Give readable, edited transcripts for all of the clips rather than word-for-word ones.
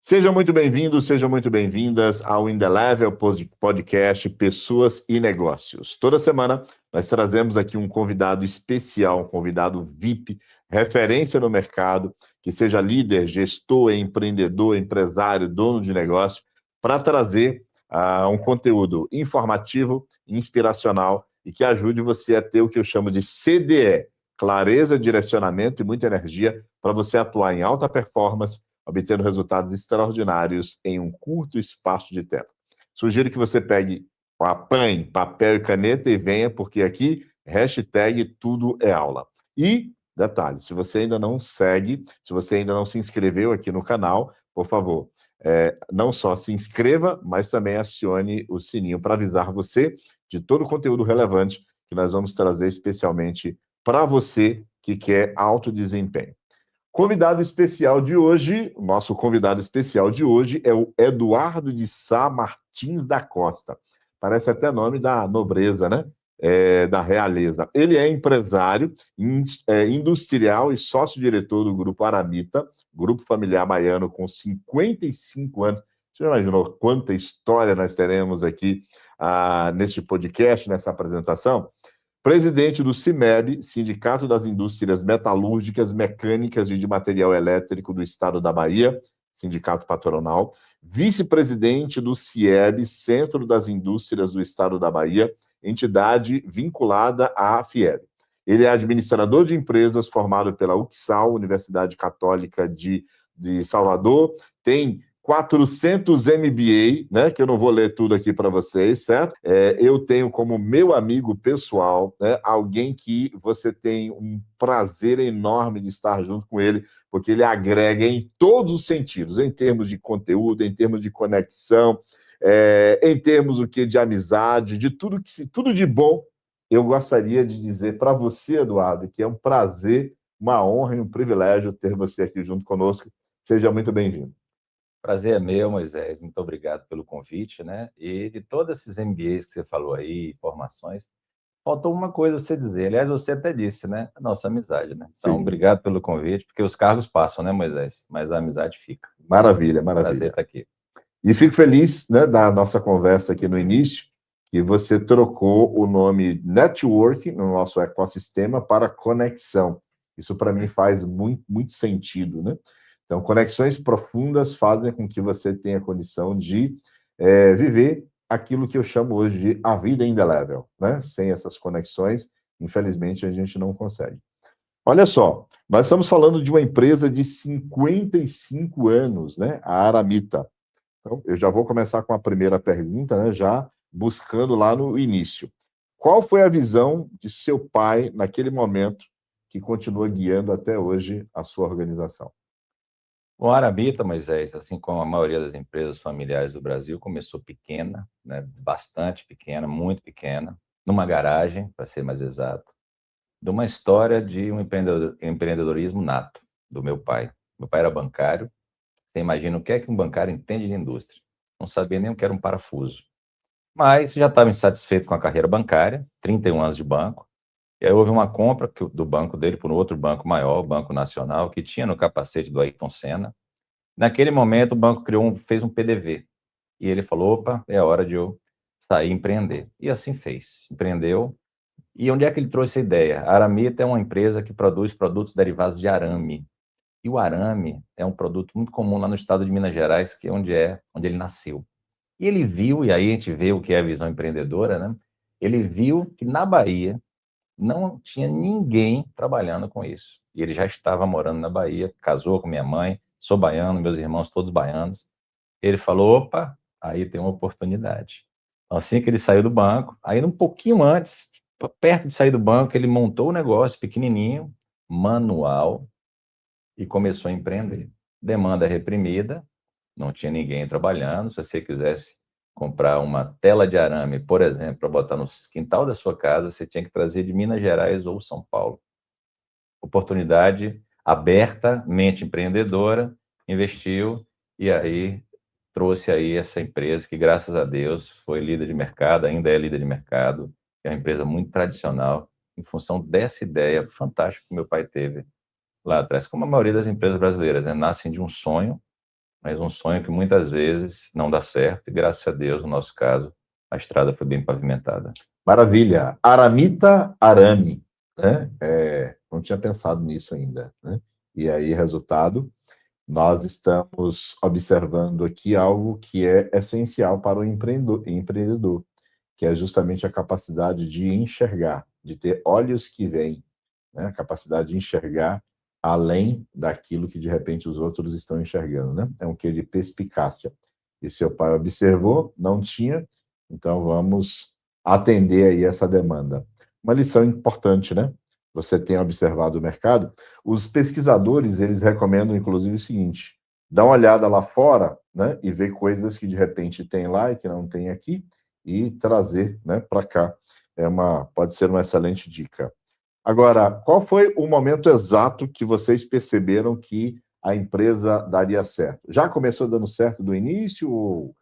Sejam muito bem-vindos, sejam muito bem-vindas ao In The Level podcast Pessoas e Negócios. Toda semana nós trazemos aqui um convidado especial, um convidado VIP, referência no mercado, que seja líder, gestor, empreendedor, empresário, dono de negócio, para trazer um conteúdo informativo, inspiracional e que ajude você a ter o que eu chamo de CDE, clareza, direcionamento e muita energia para você atuar em alta performance, obtendo resultados extraordinários em um curto espaço de tempo. Sugiro que você pegue papel e caneta e venha, porque aqui, hashtag tudo é aula. E, detalhe, se você ainda não segue, se você ainda não se inscreveu aqui no canal, por favor, não só se inscreva, mas também acione o sininho para avisar você de todo o conteúdo relevante que nós vamos trazer especialmente para você que quer alto desempenho. Convidado especial de hoje, o nosso convidado especial de hoje é o Eduardo de Sá Martins da Costa. Parece até nome da nobreza, né? Da realeza. Ele é empresário, industrial e sócio-diretor do Grupo Aramita, grupo familiar baiano com 55 anos. Você já imaginou quanta história nós teremos aqui neste podcast, nessa apresentação? Presidente do CIMEB, Sindicato das Indústrias Metalúrgicas, Mecânicas e de Material Elétrico do Estado da Bahia, sindicato patronal. Vice-presidente do CIEB, Centro das Indústrias do Estado da Bahia, entidade vinculada à FIEB. Ele é administrador de empresas formado pela UCSAL, Universidade Católica de Salvador, tem 400 MBA, né, que eu não vou ler tudo aqui para vocês, certo? Eu tenho como meu amigo pessoal, né, alguém que você tem um prazer enorme de estar junto com ele, porque ele agrega em todos os sentidos, em termos de conteúdo, em termos de conexão, em termos de amizade, de tudo de bom. Eu gostaria de dizer para você, Eduardo, que é um prazer, uma honra e um privilégio ter você aqui junto conosco. Seja muito bem-vindo. Prazer é meu, Moisés. Muito obrigado pelo convite, né? E de todos esses MBAs que você falou aí, formações, faltou uma coisa você dizer. Aliás, você até disse, né? A nossa amizade, né? Então, Sim. obrigado pelo convite, porque os cargos passam, né, Moisés? Mas a amizade fica. Maravilha, maravilha. Prazer estar aqui. E fico feliz, né, da nossa conversa aqui no início, que você trocou o nome networking no nosso ecossistema para conexão. Isso, para mim, faz muito, muito sentido, né? Então, conexões profundas fazem com que você tenha condição de viver aquilo que eu chamo hoje de a vida in the level, né? Sem essas conexões, infelizmente, a gente não consegue. Olha só, nós estamos falando de uma empresa de 55 anos, né? A Aramita. Então, eu já vou começar com a primeira pergunta, né? Já buscando lá no início. Qual foi a visão de seu pai naquele momento que continua guiando até hoje a sua organização? O Aramita, Moisés, assim como a maioria das empresas familiares do Brasil, começou pequena, né? Bastante pequena, muito pequena, numa garagem, para ser mais exato, de uma história de um empreendedorismo nato do meu pai. Meu pai era bancário. Você imagina o que é que um bancário entende de indústria? Não sabia nem o que era um parafuso. Mas já estava insatisfeito com a carreira bancária, 31 anos de banco, e aí houve uma compra do banco dele por um outro banco maior, o Banco Nacional, que tinha no capacete do Ayrton Senna. Naquele momento, o banco fez um PDV, e ele falou, opa, é a hora de eu sair e empreender. E assim fez, empreendeu. E onde é que ele trouxe a ideia? A Aramita é uma empresa que produz produtos derivados de arame. E o arame é um produto muito comum lá no estado de Minas Gerais, que é onde ele nasceu. E ele viu, e aí a gente vê o que é a visão empreendedora, né? Ele viu que na Bahia não tinha ninguém trabalhando com isso. E ele já estava morando na Bahia, casou com minha mãe, sou baiano, meus irmãos todos baianos. Ele falou, opa, aí tem uma oportunidade. Então, assim que ele saiu do banco, aí um pouquinho antes, perto de sair do banco, ele montou o negócio pequenininho, manual, e começou a empreender. Demanda reprimida, não tinha ninguém trabalhando. Se você quisesse comprar uma tela de arame, por exemplo, para botar no quintal da sua casa, você tinha que trazer de Minas Gerais ou São Paulo. Oportunidade aberta, mente empreendedora, investiu e aí trouxe aí essa empresa que, graças a Deus, foi líder de mercado, ainda é líder de mercado, é uma empresa muito tradicional, em função dessa ideia fantástica que meu pai teve lá atrás, como a maioria das empresas brasileiras, né? Nascem de um sonho mas um sonho que muitas vezes não dá certo, e graças a Deus, no nosso caso, a estrada foi bem pavimentada. Maravilha. Aramita Arame, né? Não tinha pensado nisso ainda, né? E aí, resultado, nós estamos observando aqui algo que é essencial para o empreendedor, que é justamente a capacidade de enxergar, de ter olhos que veem, né? A capacidade de enxergar além daquilo que de repente os outros estão enxergando, né? É um quê de perspicácia. E seu pai observou, não tinha, então vamos atender aí essa demanda. Uma lição importante, né? Você tem observado o mercado. Os pesquisadores, eles recomendam, inclusive, o seguinte: dá uma olhada lá fora, né? E ver coisas que de repente tem lá e que não tem aqui, e trazer, né, para cá. Pode ser uma excelente dica. Agora, qual foi o momento exato que vocês perceberam que a empresa daria certo? Já começou dando certo do início ou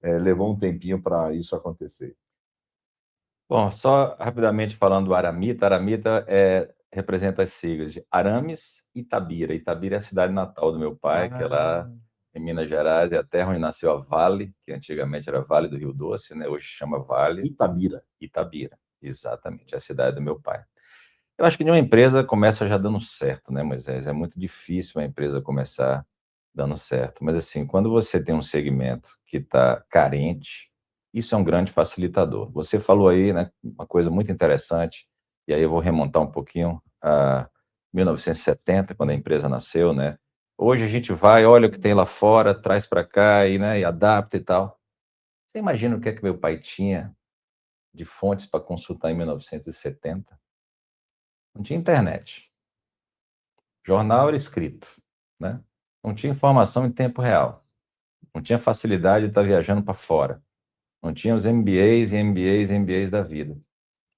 levou um tempinho para isso acontecer? Bom, só rapidamente falando do Aramita, Aramita representa as siglas de Arames e Itabira. Itabira é a cidade natal do meu pai, que é lá Ah, em Minas Gerais, é a terra onde nasceu a Vale, que antigamente era Vale do Rio Doce, né? Hoje chama Vale. Itabira. Itabira, exatamente, é a cidade do meu pai. Eu acho que nenhuma empresa começa já dando certo, né, Moisés? É muito difícil uma empresa começar dando certo. Mas, assim, quando você tem um segmento que está carente, isso é um grande facilitador. Você falou aí, né, uma coisa muito interessante, e aí eu vou remontar um pouquinho a 1970, quando a empresa nasceu, né? Hoje a gente vai, olha o que tem lá fora, traz para cá e, né, e adapta e tal. Você imagina o que é que meu pai tinha de fontes para consultar em 1970? Não tinha internet. Jornal era escrito, né? Não tinha informação em tempo real. Não tinha facilidade de estar viajando para fora. Não tinha os MBAs e MBAs e MBAs da vida.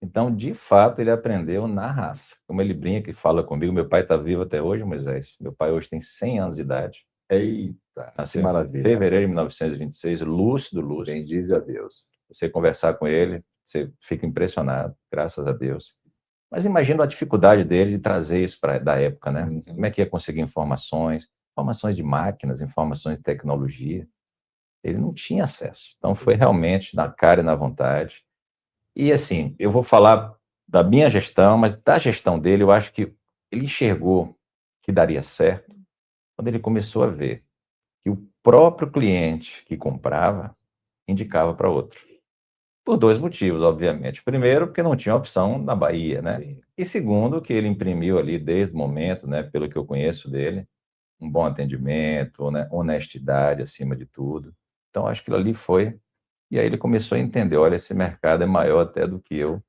Então, de fato, ele aprendeu na raça. Como ele brinca e fala comigo, meu pai está vivo até hoje, Moisés. Meu pai hoje tem 100 anos de idade. Eita, que Nasceu em maravilha. fevereiro de 1926, lúcido, lúcido. Bendize a Deus. Você conversar com ele, você fica impressionado, graças a Deus. Mas imagina a dificuldade dele de trazer isso da época, né? Como é Uhum. que ia conseguir informações, informações de máquinas, informações de tecnologia? Ele não tinha acesso. Então foi realmente na cara e na vontade. E assim, eu vou falar da minha gestão, mas da gestão dele, eu acho que ele enxergou que daria certo quando ele começou a ver que o próprio cliente que comprava indicava para outro. Por 2 motivos, obviamente. Primeiro, porque não tinha opção na Bahia, né. Sim. E segundo, que ele imprimiu ali desde o momento, né, pelo que eu conheço dele, um bom atendimento, né, honestidade acima de tudo. Então acho que aquilo ali foi e aí ele começou a entender: "Olha, esse mercado é maior até do que eu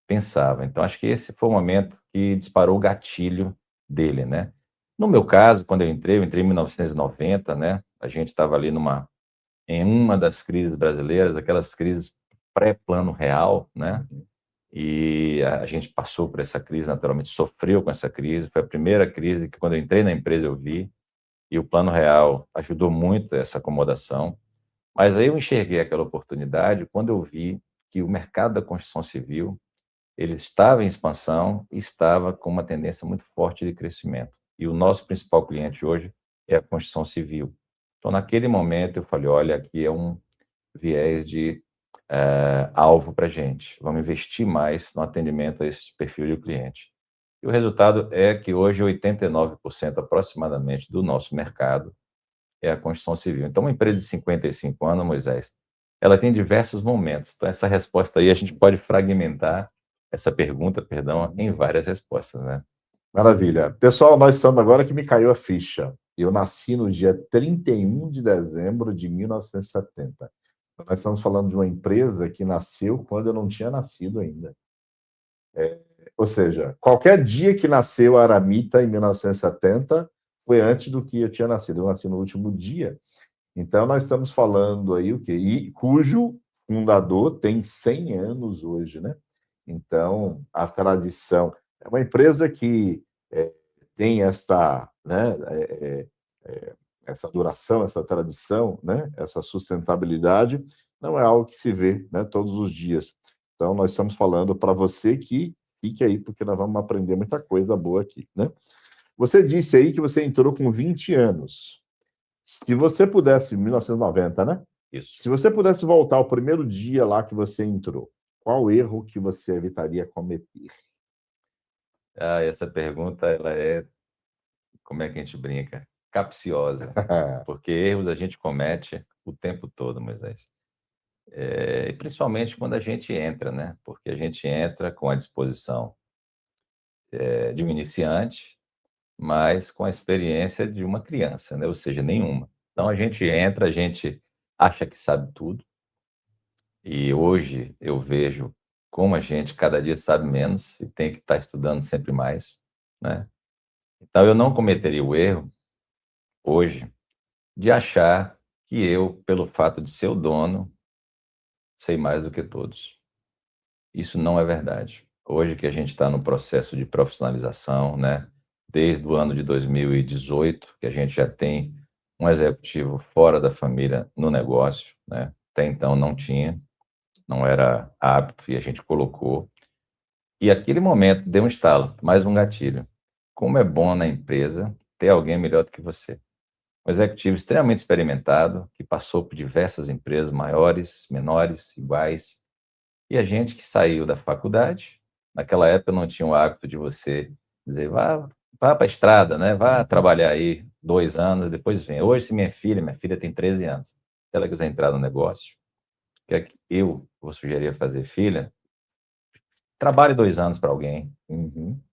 pensava". Então acho que esse foi o momento que disparou o gatilho dele, né. No meu caso, quando eu entrei em 1990, né, a gente estava ali em uma das crises brasileiras, aquelas crises pré-Plano Real, né, Uhum. e a gente passou por essa crise, naturalmente sofreu com essa crise, foi a primeira crise que quando eu entrei na empresa eu vi, e o Plano Real ajudou muito essa acomodação, mas aí eu enxerguei aquela oportunidade quando eu vi que o mercado da construção civil, ele estava em expansão e estava com uma tendência muito forte de crescimento. E o nosso principal cliente hoje é a construção civil. Então, naquele momento, eu falei: olha, aqui é um viés de alvo para a gente. Vamos investir mais no atendimento a esse perfil de cliente. E o resultado é que hoje 89% aproximadamente do nosso mercado é a construção civil. Então, uma empresa de 55 anos, Moisés, ela tem diversos momentos. Então, essa resposta aí a gente pode fragmentar essa pergunta, perdão, em várias respostas, né? Maravilha. Pessoal, nós estamos agora que me caiu a ficha. Eu nasci no dia 31 de dezembro de 1970. Então, nós estamos falando de uma empresa que nasceu quando eu não tinha nascido ainda. Ou seja, qualquer dia que nasceu a Aramita em 1970 foi antes do que eu tinha nascido. Eu nasci no último dia. Então, nós estamos falando aí o quê? E cujo fundador tem 100 anos hoje, né? Então, a tradição. É uma empresa que tem esta, né, essa duração, essa tradição, né, essa sustentabilidade, não é algo que se vê, né, todos os dias. Então, nós estamos falando para você que fique aí, porque nós vamos aprender muita coisa boa aqui, né? Você disse aí que você entrou com 20 anos. Se você pudesse, 1990, né? Isso. Se você pudesse voltar ao primeiro dia lá que você entrou, qual erro que você evitaria cometer? Essa pergunta, ela é, como é que a gente brinca? Capciosa, porque erros a gente comete o tempo todo, Moisés. E principalmente quando a gente entra, né? Porque a gente entra com a disposição de um iniciante, mas com a experiência de uma criança, né? Ou seja, nenhuma. Então a gente entra, a gente acha que sabe tudo, e hoje eu vejo como a gente cada dia sabe menos e tem que estar estudando sempre mais, né? Então eu não cometeria o erro hoje de achar que eu, pelo fato de ser o dono, sei mais do que todos. Isso não é verdade. Hoje que a gente está no processo de profissionalização, né? Desde o ano de 2018, que a gente já tem um executivo fora da família no negócio, né? Até então não tinha, não era apto e a gente colocou. E aquele momento deu um estalo, mais um gatilho. Como é bom na empresa ter alguém melhor do que você. Um executivo extremamente experimentado, que passou por diversas empresas maiores, menores, iguais, e a gente que saiu da faculdade, naquela época não tinha o hábito de você dizer, vá para a estrada, né? Vá trabalhar aí 2 anos, depois vem. Hoje, se minha filha tem 13 anos, se ela quiser entrar no negócio, que é que eu vou sugerir a fazer, filha, trabalhe 2 anos para alguém,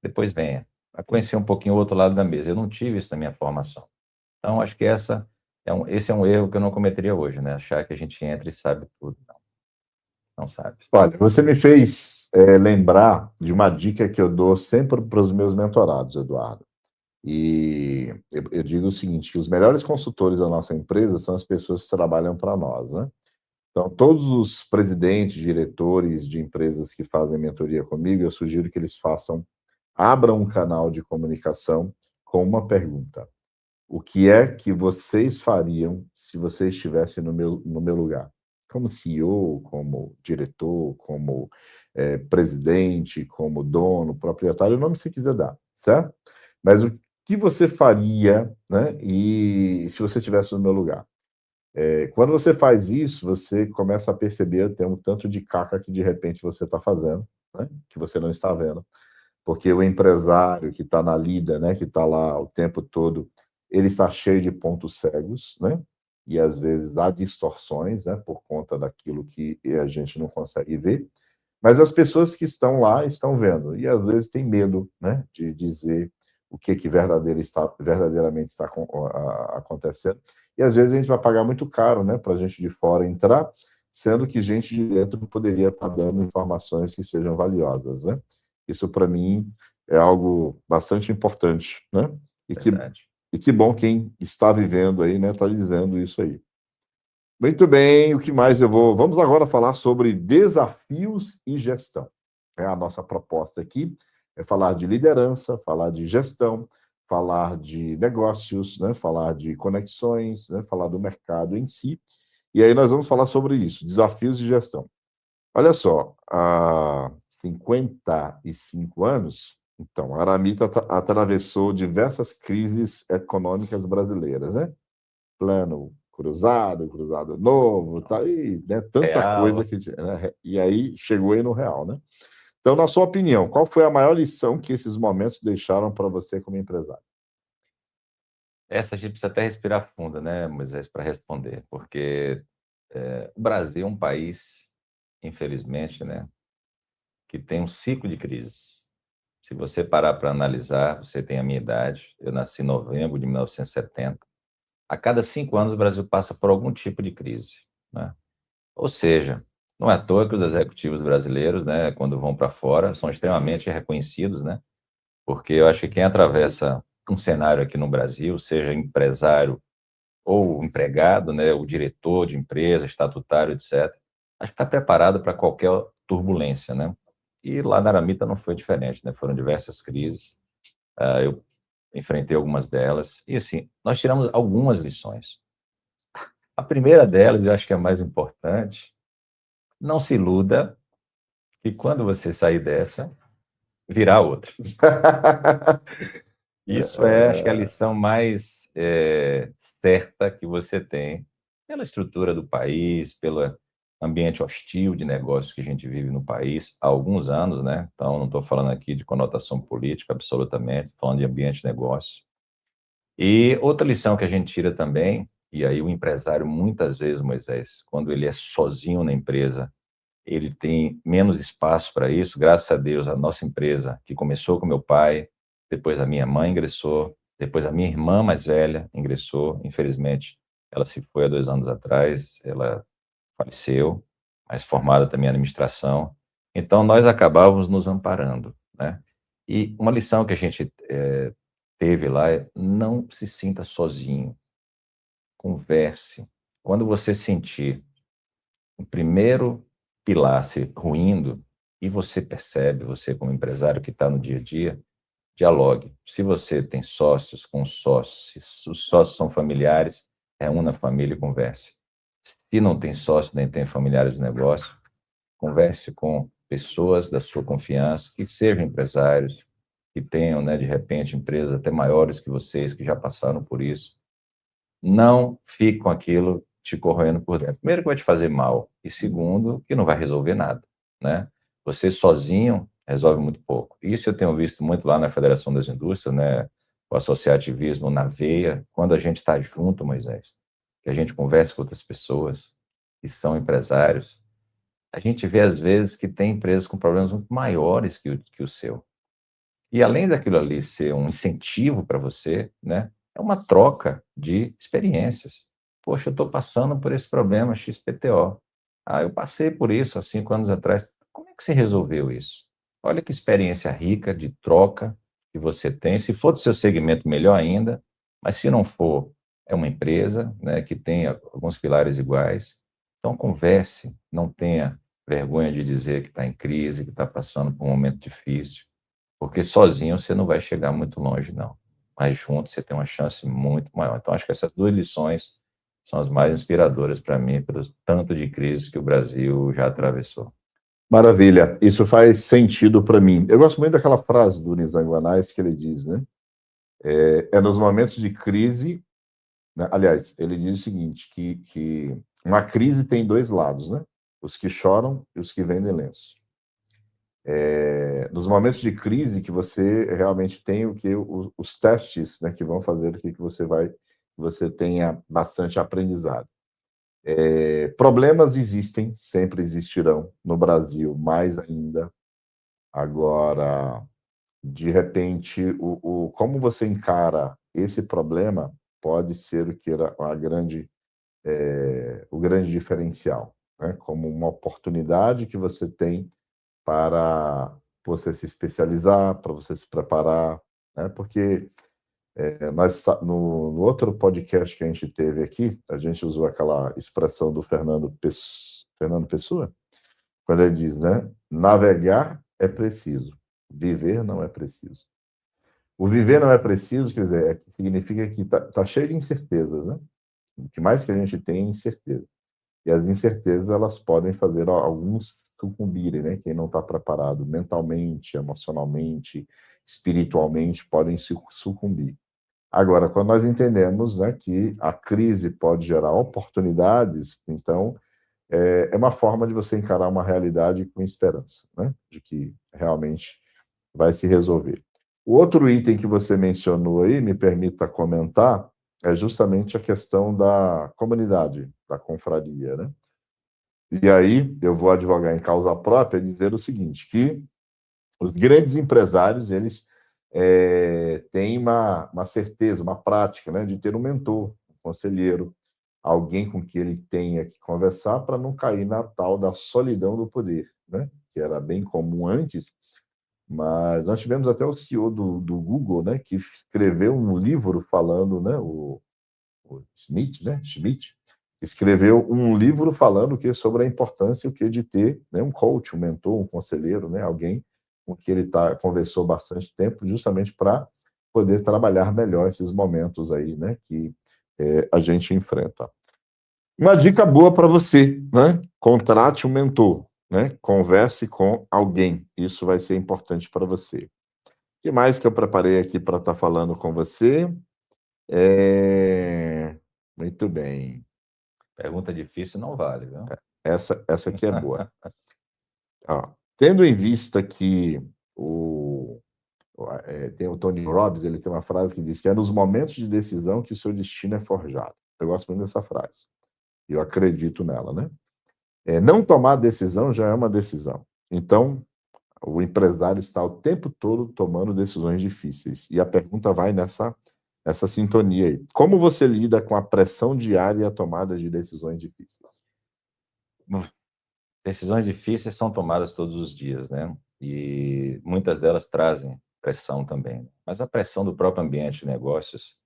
depois venha. Vai conhecer um pouquinho o outro lado da mesa. Eu não tive isso na minha formação. Então, acho que esse é um erro que eu não cometeria hoje, né? Achar que a gente entra e sabe tudo. Não, não sabe. Olha, você me fez lembrar de uma dica que eu dou sempre para os meus mentorados, Eduardo. E eu digo o seguinte, que os melhores consultores da nossa empresa são as pessoas que trabalham para nós, né? Então, todos os presidentes, diretores de empresas que fazem mentoria comigo, eu sugiro que eles abram um canal de comunicação com uma pergunta: o que é que vocês fariam se vocês estivessem no meu lugar? Como CEO, como diretor, como presidente, como dono, proprietário, o nome que você quiser dar, certo? Mas o que você faria, né? E se você estivesse no meu lugar? Quando você faz isso, você começa a perceber tem um tanto de caca que de repente você está fazendo, né? Que você não está vendo. Porque o empresário que está na lida, né, que está lá o tempo todo, ele está cheio de pontos cegos, né? E às vezes há distorções, né, por conta daquilo que a gente não consegue ver. Mas as pessoas que estão lá estão vendo e às vezes tem medo, né, de dizer o que verdadeiramente está acontecendo. E às vezes a gente vai pagar muito caro, né, para a gente de fora entrar, sendo que gente de dentro poderia estar dando informações que sejam valiosas, né? Isso para mim é algo bastante importante, né? Verdade. E que bom quem está vivendo aí, né, está dizendo isso aí. Muito bem, o que mais eu vou. Vamos agora falar sobre desafios e gestão. A nossa proposta aqui é falar de liderança, falar de gestão, falar de negócios, né? Falar de conexões, né? Falar do mercado em si. E aí nós vamos falar sobre isso, desafios de gestão. Olha só, há 55 anos, então, a Aramita atravessou diversas crises econômicas brasileiras, né? Plano cruzado, cruzado novo, tá aí, né? Tanta coisa Real. que, né? E aí chegou aí no real, né? Então, na sua opinião, qual foi a maior lição que esses momentos deixaram para você como empresário? Essa a gente precisa até respirar fundo, né, Moisés, para responder, porque o Brasil é um país, infelizmente, né, que tem um ciclo de crises. Se você parar para analisar, você tem a minha idade, eu nasci em novembro de 1970. A cada 5 anos o Brasil passa por algum tipo de crise, né? Ou seja, não é à toa que os executivos brasileiros, né, quando vão para fora, são extremamente reconhecidos, né? Porque eu acho que quem atravessa um cenário aqui no Brasil, seja empresário ou empregado, né, o diretor de empresa, estatutário, etc., acho que está preparado para qualquer turbulência, né? E lá na Aramita não foi diferente, né? Foram diversas crises, eu enfrentei algumas delas, e assim, nós tiramos algumas lições. A primeira delas, eu acho que é a mais importante, não se iluda que quando você sair dessa, virá outra. Isso acho que é a lição mais certa que você tem, pela estrutura do país, pelo ambiente hostil de negócios que a gente vive no país há alguns anos, né? Então, não estou falando aqui de conotação política, absolutamente, estou falando de ambiente de negócio. E outra lição que a gente tira também, e aí o empresário, muitas vezes, Moisés, quando ele é sozinho na empresa, ele tem menos espaço para isso. Graças a Deus, a nossa empresa, que começou com meu pai, depois a minha mãe ingressou, depois a minha irmã mais velha ingressou. Infelizmente, ela se foi há 2 anos atrás, ela faleceu, mas formada também em administração. Então, nós acabávamos nos amparando, né? E uma lição que a gente teve lá é: não se sinta sozinho, converse. Quando você sentir o primeiro pilar se ruindo, e você percebe, você como empresário que está no dia a dia, dialogue. Se você tem sócios, com sócios, se os sócios são familiares, reúna a família e converse. Se não tem sócio, nem tem familiares de negócio, converse com pessoas da sua confiança, que sejam empresários, que tenham, né, de repente, empresas até maiores que vocês, que já passaram por isso. Não fique com aquilo te corroendo por dentro. Primeiro, que vai te fazer mal, e segundo, que não vai resolver nada, né? Você sozinho resolve muito pouco. Isso eu tenho visto muito lá na Federação das Indústrias, né? O associativismo na veia. Quando a gente está junto, Moisés, que a gente conversa com outras pessoas que são empresários, a gente vê às vezes que tem empresas com problemas muito maiores que o seu. E além daquilo ali ser um incentivo para você, né, é uma troca de experiências. Poxa, eu estou passando por esse problema XPTO. Ah, eu passei por isso há 5 anos atrás. Como é que você resolveu isso? Olha que experiência rica de troca que você tem. Se for do seu segmento, melhor ainda. Mas se não for, é uma empresa, né, que tem alguns pilares iguais. Então, converse, não tenha vergonha de dizer que está em crise, que está passando por um momento difícil, porque sozinho você não vai chegar muito longe, não. Mas junto você tem uma chance muito maior. Então, acho que essas 2 lições são as mais inspiradoras para mim, pelo tanto de crises que o Brasil já atravessou. Maravilha, isso faz sentido para mim. Eu gosto muito daquela frase do Nizam Guanais que ele diz, né? É nos momentos de crise, né? Aliás, ele diz o seguinte, que uma crise tem 2 lados, né? Os que choram e os que vendem lenço. Nos momentos de crise que você realmente tem os testes, né, que vão fazer o que você tenha bastante aprendizado. Problemas existem, sempre existirão no Brasil, mais ainda. Agora, de repente, como você encara esse problema pode ser o grande diferencial, né? Como uma oportunidade que você tem para você se especializar, para você se preparar, né? Porque no outro podcast que a gente teve aqui, a gente usou aquela expressão do Fernando Pessoa, quando ele diz, né? Navegar é preciso, viver não é preciso. O viver não é preciso, quer dizer, significa que tá cheio de incertezas, né? O que mais que a gente tem é incerteza. E as incertezas, elas podem fazer alguns sucumbirem, né? Quem não está preparado mentalmente, emocionalmente, espiritualmente, podem sucumbir. Agora, quando nós entendemos, né, que a crise pode gerar oportunidades, então é uma forma de você encarar uma realidade com esperança, né? De que realmente vai se resolver. O outro item que você mencionou aí, me permita comentar, é justamente a questão da comunidade, da confraria, né? E aí eu vou advogar em causa própria e dizer o seguinte, que os grandes empresários, eles têm uma certeza, uma prática, né, de ter um mentor, um conselheiro, alguém com quem ele tenha que conversar para não cair na tal da solidão do poder, né, que era bem comum antes, mas nós tivemos até o CEO do Google, né, que escreveu um livro falando, né, o Smith, né, Schmidt, escreveu um livro falando sobre a importância de ter, né, um coach, um mentor, um conselheiro, né, alguém com que ele conversou bastante tempo, justamente para poder trabalhar melhor esses momentos aí, né, que a gente enfrenta. Uma dica boa para você, né? Contrate um mentor, né? Converse com alguém. Isso vai ser importante para você. que mais que eu preparei aqui para estar falando com você? Muito bem. Pergunta difícil não vale, viu? Essa aqui é boa. Ó, tendo em vista que o tem o Tony Robbins, ele tem uma frase que diz que é nos momentos de decisão que o seu destino é forjado. Eu gosto muito dessa frase. E eu acredito nela, né? Não tomar decisão já é uma decisão. Então, o empresário está o tempo todo tomando decisões difíceis. E a pergunta vai nessa sintonia aí. Como você lida com a pressão diária e a tomada de decisões difíceis? Bom, decisões difíceis são tomadas todos os dias, né? E muitas delas trazem pressão também. Mas a pressão do próprio ambiente de negócios,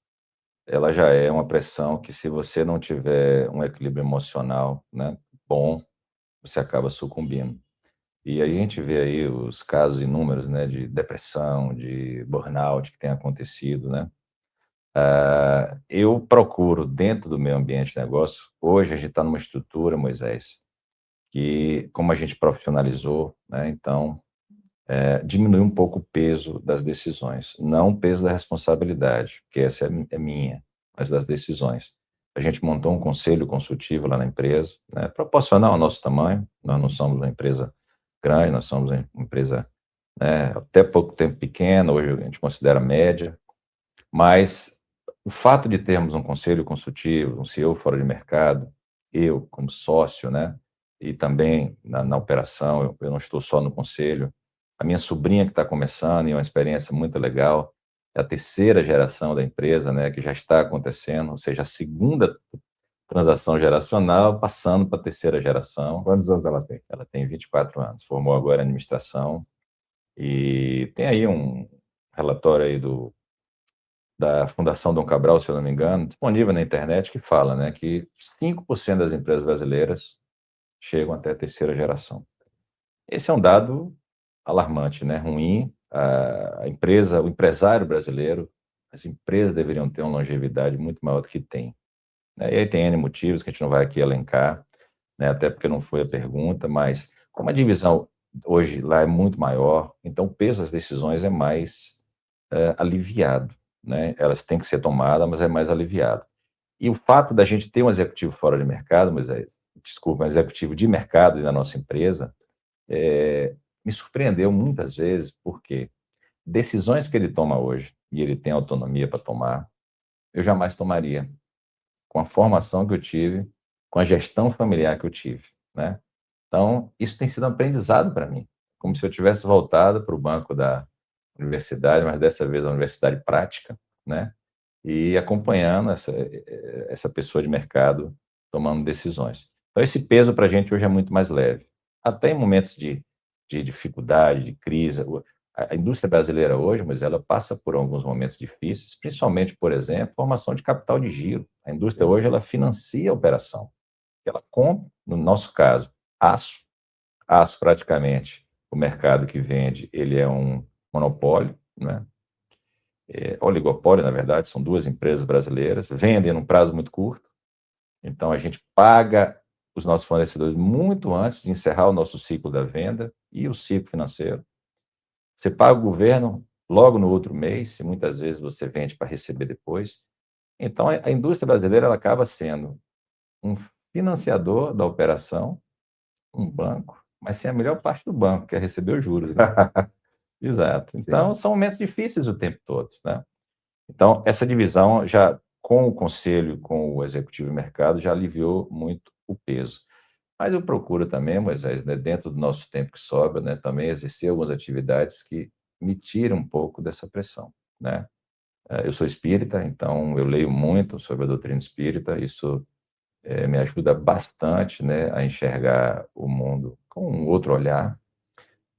ela já é uma pressão que, se você não tiver um equilíbrio emocional, né, bom, você acaba sucumbindo. E aí a gente vê aí os casos inúmeros, né, de depressão, de burnout que tem acontecido, né? Eu procuro, dentro do meu ambiente de negócio, hoje a gente está numa estrutura, Moisés, que, como a gente profissionalizou, né, então, diminui um pouco o peso das decisões, não o peso da responsabilidade, porque essa é minha, mas das decisões. A gente montou um conselho consultivo lá na empresa, né, proporcional ao nosso tamanho. Nós não somos uma empresa grande, nós somos uma empresa, né, até pouco tempo pequena, hoje a gente considera média, mas o fato de termos um conselho consultivo, um CEO fora de mercado, eu como sócio, né, e também na operação, eu não estou só no conselho, a minha sobrinha que está começando, e é uma experiência muito legal, é a terceira geração da empresa, né, que já está acontecendo, ou seja, a segunda transação geracional passando para a terceira geração. Quantos anos ela tem? Ela tem 24 anos, formou agora em administração, e tem aí um relatório aí da Fundação Dom Cabral, se eu não me engano, disponível na internet, que fala, né, que 5% das empresas brasileiras chegam até a terceira geração. Esse é um dado alarmante, né, ruim. A empresa, o empresário brasileiro, as empresas deveriam ter uma longevidade muito maior do que tem, né? E aí tem N motivos que a gente não vai aqui elencar, né, até porque não foi a pergunta, mas como a divisão hoje lá é muito maior, então o peso das decisões é mais aliviado, né? Elas têm que ser tomadas, mas é mais aliviado. E o fato da gente ter um executivo fora de mercado, desculpa, um executivo de mercado na nossa empresa, me surpreendeu muitas vezes, porque decisões que ele toma hoje, e ele tem autonomia para tomar, eu jamais tomaria, com a formação que eu tive, com a gestão familiar que eu tive, né? Então, isso tem sido um aprendizado para mim, como se eu tivesse voltado para o banco da universidade, mas dessa vez a universidade prática, né? E acompanhando essa pessoa de mercado tomando decisões. Então, esse peso para a gente hoje é muito mais leve. Até em momentos de dificuldade, de crise. A indústria brasileira hoje, mas ela passa por alguns momentos difíceis, principalmente, por exemplo, formação de capital de giro. A indústria hoje ela financia a operação. Ela compra, no nosso caso, aço. Aço, praticamente, o mercado que vende, ele é um monopólio, né? Oligopólio, na verdade, são duas empresas brasileiras, vendem num prazo muito curto, então a gente paga os nossos fornecedores muito antes de encerrar o nosso ciclo da venda e o ciclo financeiro. Você paga o governo logo no outro mês, e muitas vezes você vende para receber depois. Então, a indústria brasileira ela acaba sendo um financiador da operação, um banco, mas sem a melhor parte do banco, que é receber os juros, né? Exato. Então, Sim. são momentos difíceis o tempo todo, né? Então, essa divisão já com o conselho, com o executivo de mercado, já aliviou muito o peso. Mas eu procuro também, Moisés, né, dentro do nosso tempo que sobra, né, também exercer algumas atividades que me tiram um pouco dessa pressão, né? Eu sou espírita, então eu leio muito sobre a doutrina espírita, isso me ajuda bastante, né, a enxergar o mundo com um outro olhar.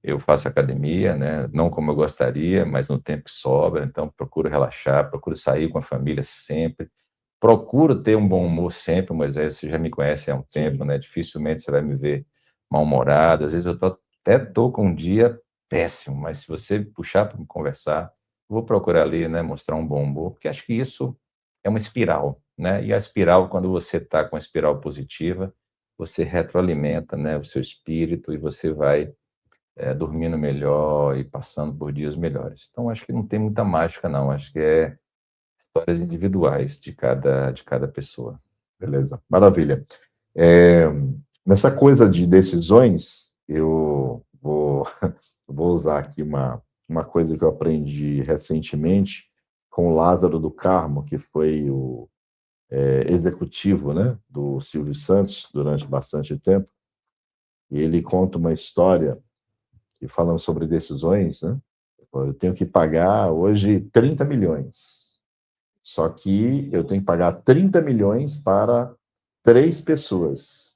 Eu faço academia, né? Não como eu gostaria, mas no tempo que sobra, então procuro relaxar, procuro sair com a família sempre, procuro ter um bom humor sempre, mas você já me conhece há um tempo, Sim. né? Dificilmente você vai me ver mal-humorado, às vezes eu até tô com um dia péssimo, mas se você puxar para me conversar, eu vou procurar ali, né, mostrar um bom humor, porque acho que isso é uma espiral, né? E a espiral, quando você está com a espiral positiva, você retroalimenta, né, o seu espírito e você vai dormindo melhor e passando por dias melhores. Então, acho que não tem muita mágica, não. Acho que é histórias individuais de cada pessoa. Beleza, maravilha. É, nessa coisa de decisões, eu vou usar aqui uma coisa que eu aprendi recentemente com o Lázaro do Carmo, que foi o executivo, né, do Silvio Santos durante bastante tempo. E ele conta uma história que falando sobre decisões, né? Eu tenho que pagar hoje 30 milhões. Só que eu tenho que pagar 30 milhões para 3 pessoas,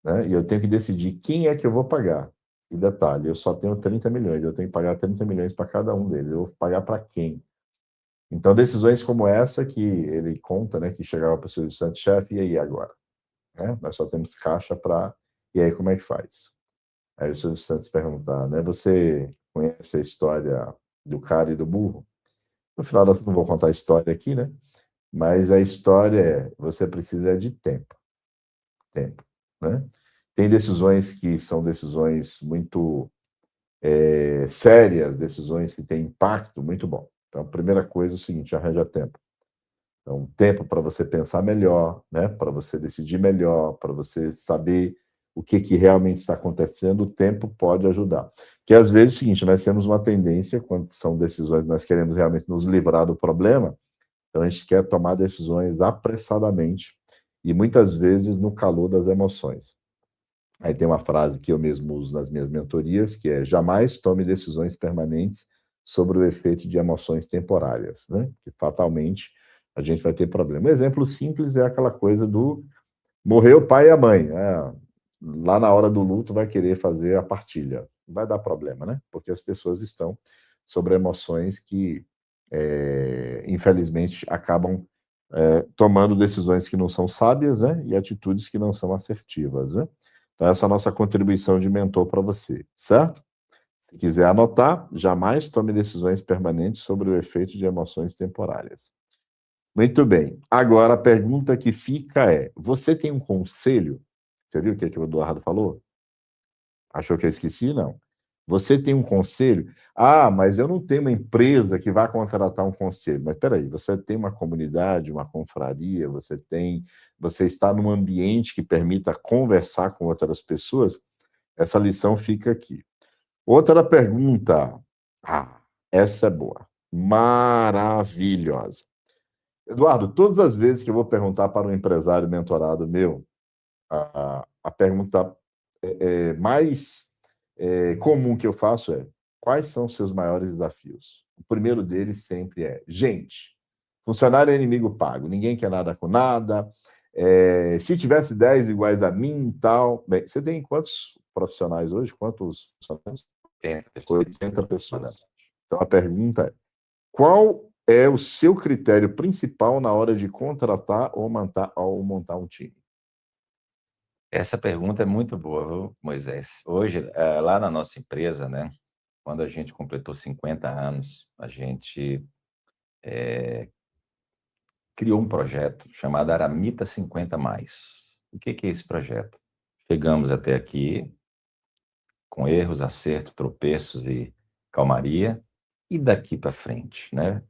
né? E eu tenho que decidir quem é que eu vou pagar. E detalhe, eu só tenho 30 milhões, eu tenho que pagar 30 milhões para cada um deles. Eu vou pagar para quem? Então, decisões como essa que ele conta, né, que chegava para o Silvio Santos, chefe, e aí agora? Né? Nós só temos caixa para... E aí, como é que faz? Aí o Silvio Santos perguntar, né, você conhece a história do cara e do burro? No final, nós não vou contar a história aqui, né? Mas a história é, você precisa de tempo, né? Tem decisões que são decisões muito sérias, decisões que têm impacto muito bom. Então, a primeira coisa é o seguinte, arranja tempo. Então, tempo para você pensar melhor, né? Para você decidir melhor, para você saber o que realmente está acontecendo, o tempo pode ajudar. Que às vezes é o seguinte, nós temos uma tendência, quando são decisões, nós queremos realmente nos livrar do problema, então a gente quer tomar decisões apressadamente e muitas vezes no calor das emoções. Aí tem uma frase que eu mesmo uso nas minhas mentorias, que é: jamais tome decisões permanentes sobre o efeito de emoções temporárias, né? Que fatalmente a gente vai ter problema. Um exemplo simples é aquela coisa do morreu o pai e a mãe, né? Lá na hora do luto vai querer fazer a partilha. Vai dar problema, né? Porque as pessoas estão sobre emoções que, infelizmente, acabam tomando decisões que não são sábias, né? E atitudes que não são assertivas, né? Então, essa é a nossa contribuição de mentor para você, certo? Se quiser anotar, jamais tome decisões permanentes sobre o efeito de emoções temporárias. Muito bem. Agora, a pergunta que fica é: você tem um conselho? Você viu o que o Eduardo falou? Achou que eu esqueci? Não. Você tem um conselho? Ah, mas eu não tenho uma empresa que vai contratar um conselho. Mas espera aí, você tem uma comunidade, uma confraria, você está num ambiente que permita conversar com outras pessoas? Essa lição fica aqui. Outra pergunta. Ah, essa é boa. Maravilhosa. Eduardo, todas as vezes que eu vou perguntar para um empresário mentorado meu, a pergunta mais comum que eu faço é: quais são os seus maiores desafios? O primeiro deles sempre é: gente, funcionário é inimigo pago, ninguém quer nada com nada. Se tivesse 10 iguais a mim e tal. Bem, você tem quantos profissionais hoje? Quantos funcionários? 80 pessoas. Então a pergunta é: qual é o seu critério principal na hora de contratar ou montar um time? Essa pergunta é muito boa, viu, Moisés? Hoje, lá na nossa empresa, né, quando a gente completou 50 anos, a gente criou um projeto chamado Aramita 50 Mais. O que é esse projeto? Chegamos até aqui com erros, acertos, tropeços e calmaria, e daqui para frente, né?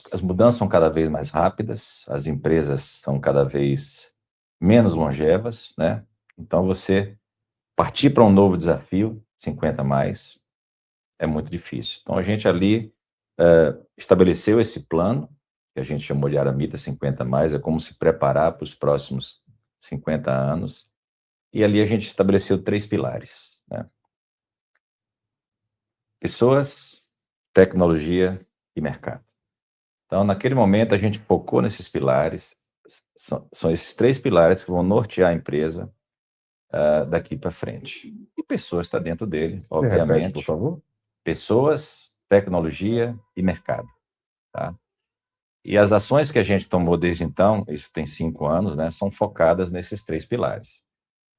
As mudanças são cada vez mais rápidas, as empresas são cada vez menos longevas, né? Então, você partir para um novo desafio, 50 mais, é muito difícil. Então, a gente ali estabeleceu esse plano, que a gente chamou de Aramita 50 mais, é como se preparar para os próximos 50 anos. E ali a gente estabeleceu 3 pilares, né? Pessoas, tecnologia e mercado. Então, naquele momento, a gente focou nesses pilares. São esses 3 pilares que vão nortear a empresa daqui para frente. E pessoas está dentro dele, Você repete, por obviamente. favor? Pessoas, tecnologia e mercado, tá? E as ações que a gente tomou desde então, isso tem 5 anos, né, são focadas nesses 3 pilares.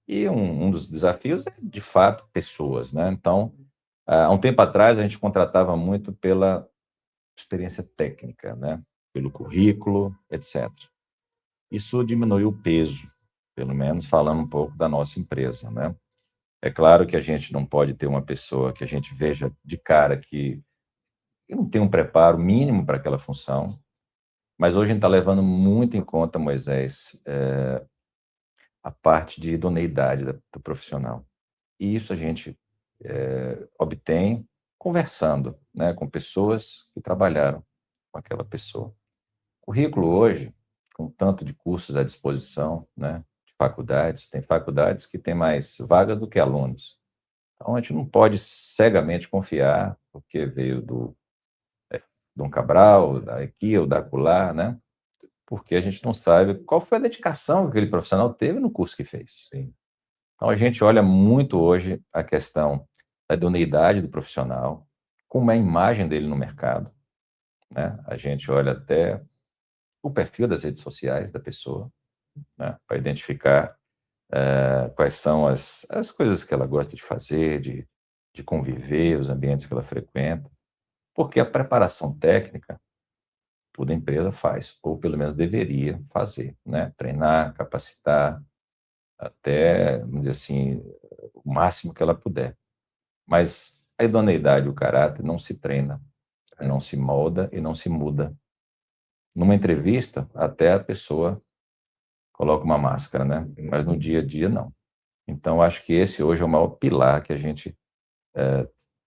E um dos desafios é, de fato, pessoas, né? Então, há um tempo atrás, a gente contratava muito pela experiência técnica, né? Pelo currículo, etc. Isso diminuiu o peso, pelo menos falando um pouco da nossa empresa, né? É claro que a gente não pode ter uma pessoa que a gente veja de cara que não tem um preparo mínimo para aquela função, mas hoje a gente está levando muito em conta, Moisés, a parte de idoneidade do profissional. E isso a gente obtém conversando, né, com pessoas que trabalharam com aquela pessoa. O currículo hoje, com tanto de cursos à disposição, né, de faculdades, tem faculdades que têm mais vagas do que alunos. Então, a gente não pode cegamente confiar, porque veio do Dom Cabral, da aqui ou da acolá, né? Porque a gente não sabe qual foi a dedicação que aquele profissional teve no curso que fez. Sim. Então, a gente olha muito hoje a questão da idoneidade do profissional, como é a imagem dele no mercado, né? A gente olha até o perfil das redes sociais da pessoa, né? Para identificar quais são as coisas que ela gosta de fazer, de conviver, os ambientes que ela frequenta, porque a preparação técnica toda empresa faz, ou pelo menos deveria fazer, né? Treinar, capacitar, até, vamos dizer assim, o máximo que ela puder. Mas a idoneidade, o caráter, não se treina, não se molda e não se muda. Numa entrevista, até a pessoa coloca uma máscara, né? Mas no dia a dia, não. Então, acho que esse hoje é o maior pilar que a gente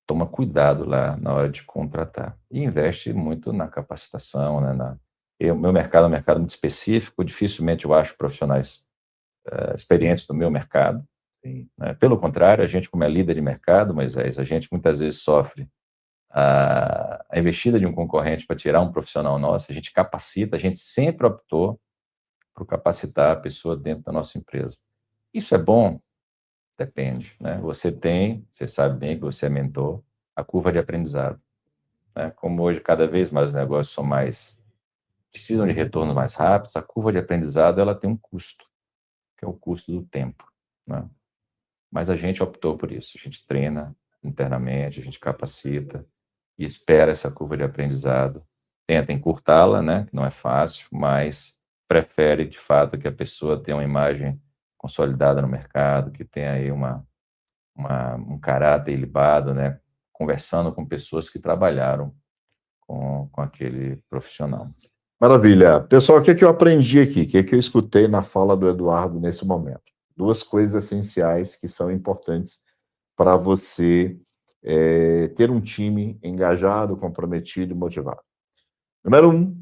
toma cuidado lá na hora de contratar. E investe muito na capacitação, né? Meu mercado é um mercado muito específico, dificilmente eu acho profissionais experientes no meu mercado. Sim. Né? Pelo contrário, a gente, como é líder de mercado, Moisés, a gente muitas vezes sofre a investida de um concorrente para tirar um profissional nosso, a gente capacita, a gente sempre optou por capacitar a pessoa dentro da nossa empresa. Isso é bom? Depende, né? Você sabe bem que você é mentor, a curva de aprendizado, né? Como hoje cada vez mais os negócios precisam de retornos mais rápidos, a curva de aprendizado ela tem um custo, que é o custo do tempo, né? Mas a gente optou por isso, a gente treina internamente, a gente capacita e espera essa curva de aprendizado, tenta encurtá-la, né? Que não é fácil, mas prefere de fato que a pessoa tenha uma imagem consolidada no mercado, que tenha aí um caráter ilibado, né? Conversando com pessoas que trabalharam com aquele profissional. Maravilha. Pessoal, o que é que eu aprendi aqui? O que é que eu escutei na fala do Eduardo nesse momento? Duas coisas essenciais que são importantes para você ter um time engajado, comprometido e motivado. Número um,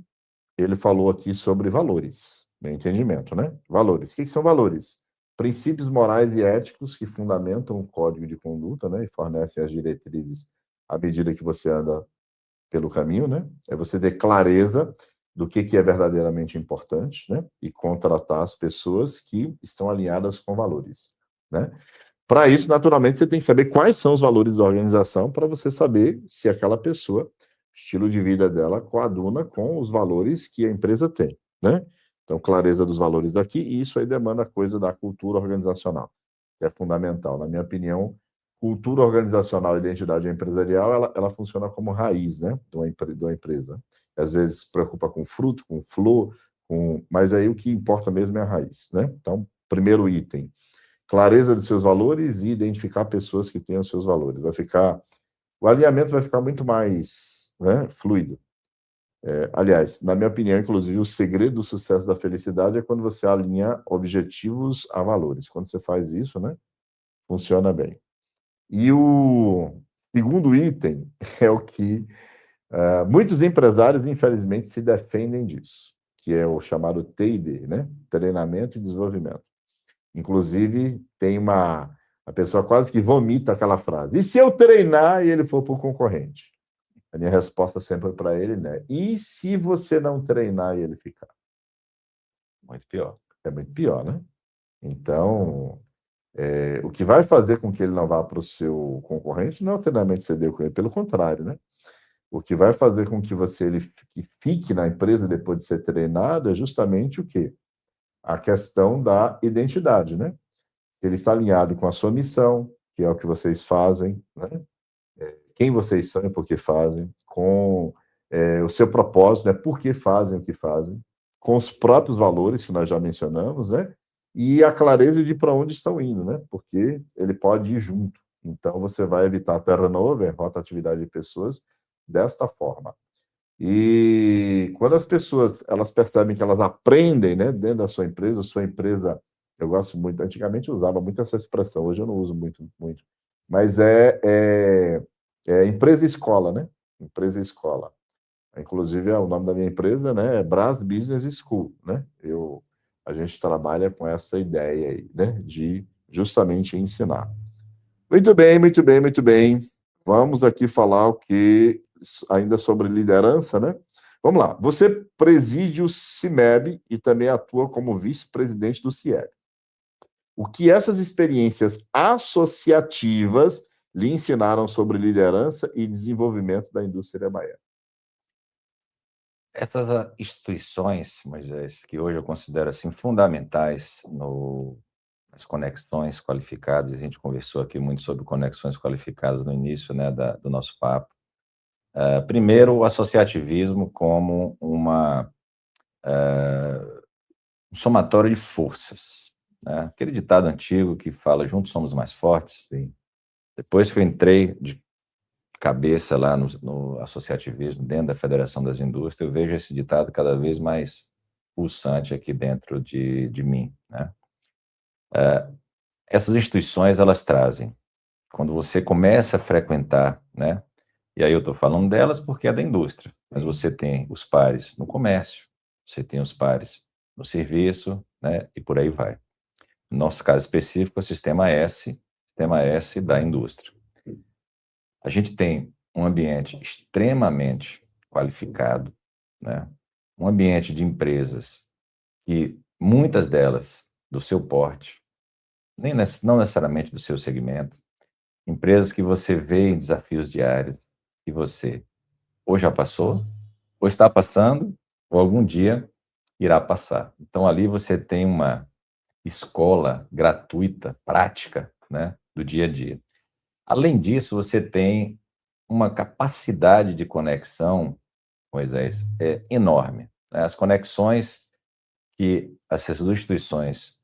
ele falou aqui sobre valores, meu entendimento, né? Valores. O que são valores? Princípios morais e éticos que fundamentam o código de conduta, né? E fornecem as diretrizes à medida que você anda pelo caminho, né? É você ter clareza do que é verdadeiramente importante, né? E contratar as pessoas que estão alinhadas com valores, né? Para isso, naturalmente, você tem que saber quais são os valores da organização para você saber se aquela pessoa, o estilo de vida dela, coaduna com os valores que a empresa tem, né? Então, clareza dos valores daqui, e isso aí demanda coisa da cultura organizacional, que é fundamental. Na minha opinião, cultura organizacional e identidade empresarial, ela funciona como raiz, né, de uma empresa. Às vezes se preocupa com fruto, com flor, mas aí o que importa mesmo é a raiz, né? Então, primeiro item, clareza dos seus valores e identificar pessoas que têm os seus valores. O alinhamento vai ficar muito mais, né, fluido. Aliás, na minha opinião, inclusive, o segredo do sucesso da felicidade é quando você alinha objetivos a valores. Quando você faz isso, né, funciona bem. E o segundo item é o que muitos empresários, infelizmente, se defendem disso, que é o chamado T&D, né? Treinamento e desenvolvimento. Inclusive, a pessoa quase que vomita aquela frase. E se eu treinar e ele for para o concorrente? A minha resposta sempre para ele, né? E se você não treinar e ele ficar? Muito pior. É muito pior, né? Então, o que vai fazer com que ele não vá para o seu concorrente não é o treinamento que você deu com ele, pelo contrário, né? O que vai fazer com que ele fique na empresa depois de ser treinado é justamente o quê? A questão da identidade, né? Ele está alinhado com a sua missão, que é o que vocês fazem, né? Quem vocês são e por que fazem, com o seu propósito, né? Por que fazem o que fazem, com os próprios valores que nós já mencionamos, né? e a clareza de para onde estão indo, né? Porque ele pode ir junto. Então, você vai evitar turnover, rotatividade de pessoas, desta forma. E quando as pessoas elas percebem que elas aprendem, né, dentro da sua empresa, eu gosto muito, antigamente eu usava muito essa expressão, hoje eu não uso muito, mas é empresa escola, né? Empresa escola. Inclusive, o nome da minha empresa, né, é Brás Business School, né? A gente trabalha com essa ideia aí, né, de justamente ensinar. Muito bem, muito bem, muito bem. Vamos aqui falar o que ainda sobre liderança, né? Vamos lá. Você preside o CIMEB e também atua como vice-presidente do CIEB. O que essas experiências associativas lhe ensinaram sobre liderança e desenvolvimento da indústria baiana? Essas instituições, Moisés, que hoje eu considero assim fundamentais nas conexões qualificadas, a gente conversou aqui muito sobre conexões qualificadas no início, né, do nosso papo. Primeiro, o associativismo como um somatório de forças, né? Aquele ditado antigo que fala juntos somos mais fortes. Sim. Depois que eu entrei de cabeça lá no associativismo, dentro da Federação das Indústrias, eu vejo esse ditado cada vez mais pulsante aqui dentro de mim, né? Essas instituições, elas trazem, quando você começa a frequentar, né? E aí eu estou falando delas porque é da indústria, mas você tem os pares no comércio, você tem os pares no serviço, né? E por aí vai. No nosso caso específico, é o Sistema S da indústria. A gente tem um ambiente extremamente qualificado, né? Um ambiente de empresas que muitas delas do seu porte, não necessariamente do seu segmento, empresas que você vê em desafios diários, que você ou já passou, ou está passando, ou algum dia irá passar. Então ali você tem uma escola gratuita, prática, né, do dia a dia. Além disso, você tem uma capacidade de conexão, Moisés, enorme, né? As conexões que essas duas instituições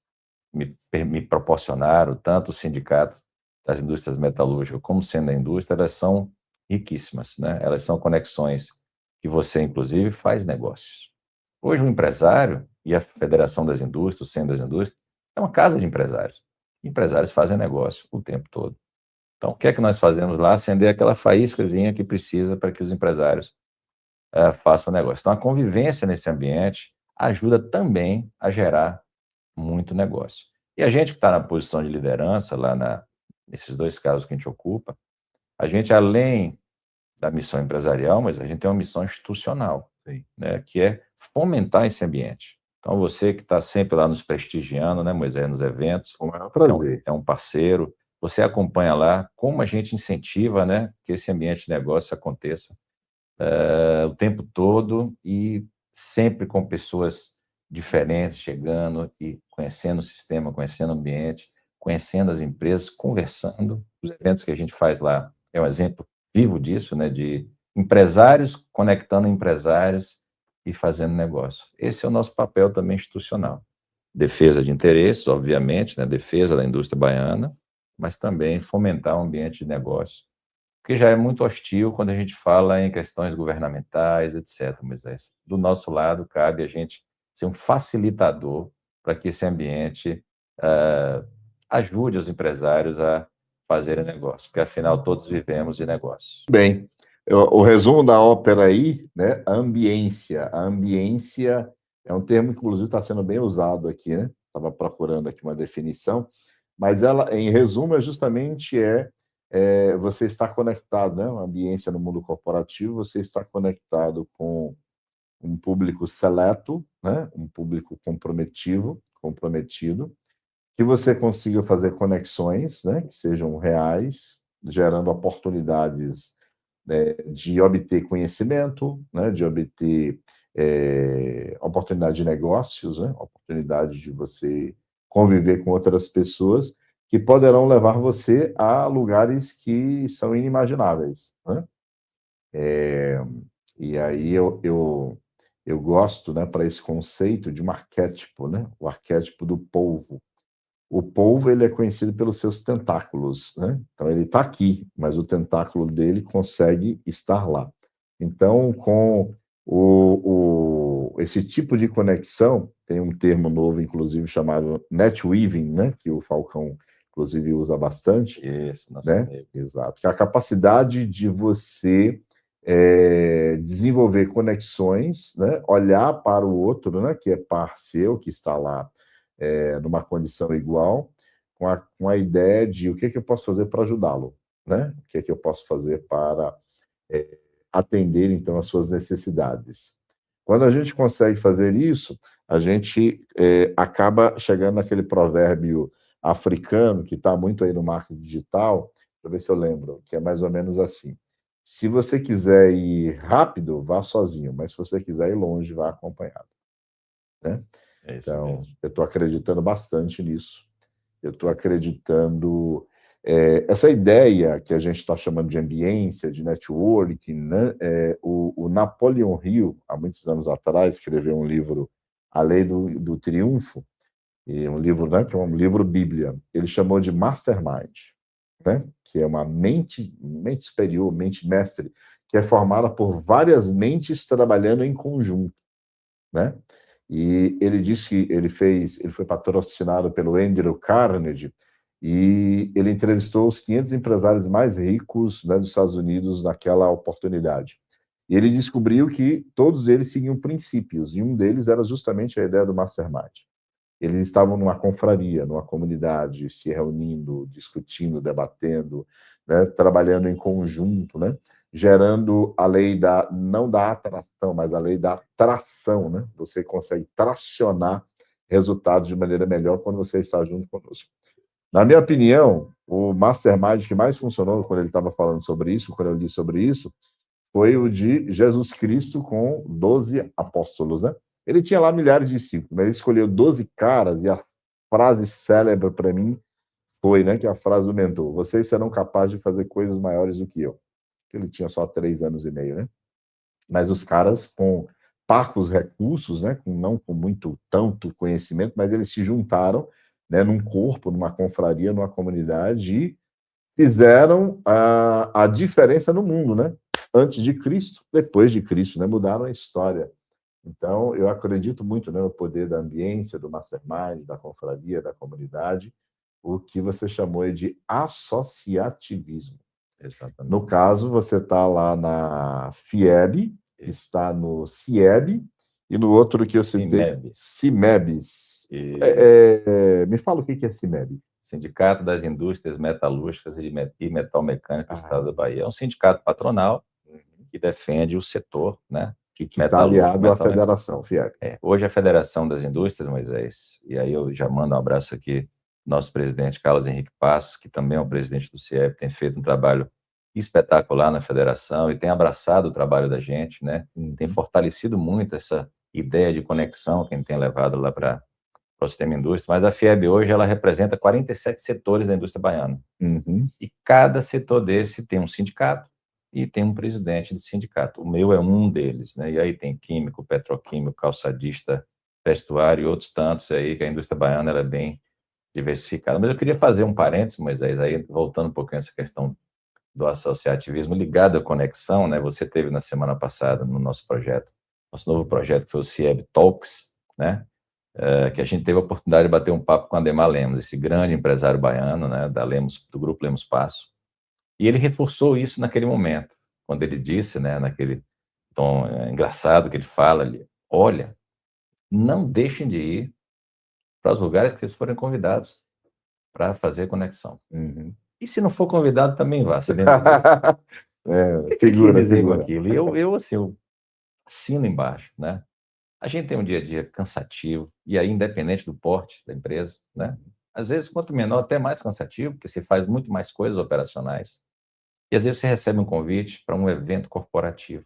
me proporcionaram, tanto o Sindicato das Indústrias Metalúrgicas como sendo a indústria, elas são riquíssimas, né? Elas são conexões que você, inclusive, faz negócios. Hoje, o empresário e a Federação das Indústrias, o Centro das Indústrias, é uma casa de empresários. Empresários fazem negócio o tempo todo. Então, o que é que nós fazemos lá? Acender aquela faíscazinha que precisa para que os empresários façam negócio. Então, a convivência nesse ambiente ajuda também a gerar muito negócio. E a gente que está na posição de liderança, nesses dois casos que a gente ocupa, a gente, além da missão empresarial, mas a gente tem uma missão institucional, né, que é fomentar esse ambiente. Então, você que está sempre lá nos prestigiando, né, Moisés, nos eventos, Com o maior prazer. é um parceiro, você acompanha lá como a gente incentiva, né, que esse ambiente de negócio aconteça o tempo todo e sempre com pessoas diferentes chegando e conhecendo o sistema, conhecendo o ambiente, conhecendo as empresas, conversando. Os eventos que a gente faz lá é um exemplo vivo disso, né, de empresários conectando empresários e fazendo negócio. Esse é o nosso papel também institucional. Defesa de interesses, obviamente, né, defesa da indústria baiana, mas também fomentar um ambiente de negócio porque já é muito hostil quando a gente fala em questões governamentais, etc. Moisés. Do nosso lado, cabe a gente ser um facilitador para que esse ambiente ajude os empresários a fazerem negócio, porque afinal todos vivemos de negócio. Bem, o resumo da ópera aí, né? A ambiência. A ambiência é um termo que, inclusive, está sendo bem usado aqui, né? Estava procurando aqui uma definição, mas ela, em resumo, justamente você está conectado, né? Uma ambiência no mundo corporativo, você está conectado com um público seleto, né? Um público comprometido, que você consiga fazer conexões, né? Que sejam reais, gerando oportunidades de obter conhecimento, né, de obter oportunidade de negócios, né, oportunidade de você conviver com outras pessoas que poderão levar você a lugares que são inimagináveis, né? E aí Eu gosto, né, para esse conceito de um arquétipo, né? O arquétipo do polvo. O polvo ele é conhecido pelos seus tentáculos, né? Então ele está aqui, mas o tentáculo dele consegue estar lá. Então, com esse tipo de conexão, tem um termo novo, inclusive, chamado net weaving, né? Que o Falcão, inclusive, usa bastante, Isso, nosso né? amigo. Exato. Que é a capacidade de você desenvolver conexões, né? Olhar para o outro, né? Que é par seu, que está lá numa condição igual, com a ideia de o que, que eu posso fazer para ajudá-lo, né? O que, que eu posso fazer para é, atender, então, as suas necessidades. Quando a gente consegue fazer isso, a gente acaba chegando naquele provérbio africano, que está muito aí no marketing digital, para ver se eu lembro, que é mais ou menos assim. Se você quiser ir rápido, vá sozinho, mas se você quiser ir longe, vá acompanhado, né? É isso Então, mesmo. eu estou acreditando bastante nisso. Eu estou acreditando. Essa ideia que a gente está chamando de ambiência, de networking, né? O Napoleon Hill, há muitos anos atrás, escreveu um livro, A Lei do Triunfo, e um livro, né, que é um livro Bíblia. Ele chamou de Mastermind, né? Que é uma mente superior, mente mestre, que é formada por várias mentes trabalhando em conjunto, né? E ele disse que ele foi patrocinado pelo Andrew Carnegie e ele entrevistou os 500 empresários mais ricos, né, dos Estados Unidos naquela oportunidade. E ele descobriu que todos eles seguiam princípios, e um deles era justamente a ideia do mastermind. Eles estavam numa confraria, numa comunidade, se reunindo, discutindo, debatendo, né, trabalhando em conjunto, né, gerando a lei não da atração, mas a lei da tração, né? Você consegue tracionar resultados de maneira melhor quando você está junto conosco. Na minha opinião, o mastermind que mais funcionou quando ele estava falando sobre isso, quando eu li sobre isso, foi o de Jesus Cristo com 12 apóstolos, né? Ele tinha lá milhares de discípulos, mas ele escolheu 12 caras e a frase célebre para mim foi, né, que é a frase do mentor: vocês serão capazes de fazer coisas maiores do que eu. Ele tinha só 3 anos e meio, né? Mas os caras com parcos recursos, né, não com muito tanto conhecimento, mas eles se juntaram, né, num corpo, numa confraria, numa comunidade e fizeram a diferença no mundo, né? Antes de Cristo, depois de Cristo, né? Mudaram a história. Então, eu acredito muito, né, no poder da ambiência, do mastermind, da confraria, da comunidade, o que você chamou aí de associativismo. No Exatamente. caso, você está lá na FIEB, Isso. está no CIEB, e no outro que eu citei, CIMEB, CIMEBS. e Me fala o que é CIMEB. Sindicato das Indústrias Metalúrgicas e Metalmecânicas do Estado da Ah, Bahia. É um sindicato patronal que defende o setor, né, e que está metalúrgico, aliado à metalmecânico. federação, FIEB. Hoje é a Federação das Indústrias, Moisés, e aí eu já mando um abraço aqui, nosso presidente Carlos Henrique Passos, que também é o presidente do CIEB, tem feito um trabalho espetacular na federação e tem abraçado o trabalho da gente, né? Tem fortalecido muito essa ideia de conexão que a gente tem levado lá para o sistema indústria, mas a FIEB hoje ela representa 47 setores da indústria baiana. Uhum. E cada setor desse tem um sindicato e tem um presidente de sindicato. O meu é um deles, né? E aí tem químico, petroquímico, calçadista, vestuário e outros tantos aí, que a indústria baiana ela é bem diversificada. Mas eu queria fazer um parênteses, Moisés, aí voltando um pouquinho a essa questão do associativismo ligado à conexão, né? Você teve na semana passada no nosso projeto, nosso novo projeto que foi o CIEB Talks, né? Que a gente teve a oportunidade de bater um papo com o Ademar Lemos, esse grande empresário baiano, né, do grupo Lemos Passo. E ele reforçou isso naquele momento, quando ele disse, né, naquele tom engraçado que ele fala ali, olha, não deixem de ir para os lugares que vocês forem convidados para fazer conexão. Uhum. E se não for convidado, também vá, você lembra disso? O que ele quis Figura, dizer com figura. aquilo? E assim, eu assino embaixo, né? A gente tem um dia a dia cansativo, e aí, independente do porte da empresa, né? Às vezes, quanto menor, até mais cansativo, porque você faz muito mais coisas operacionais. E às vezes você recebe um convite para um evento corporativo.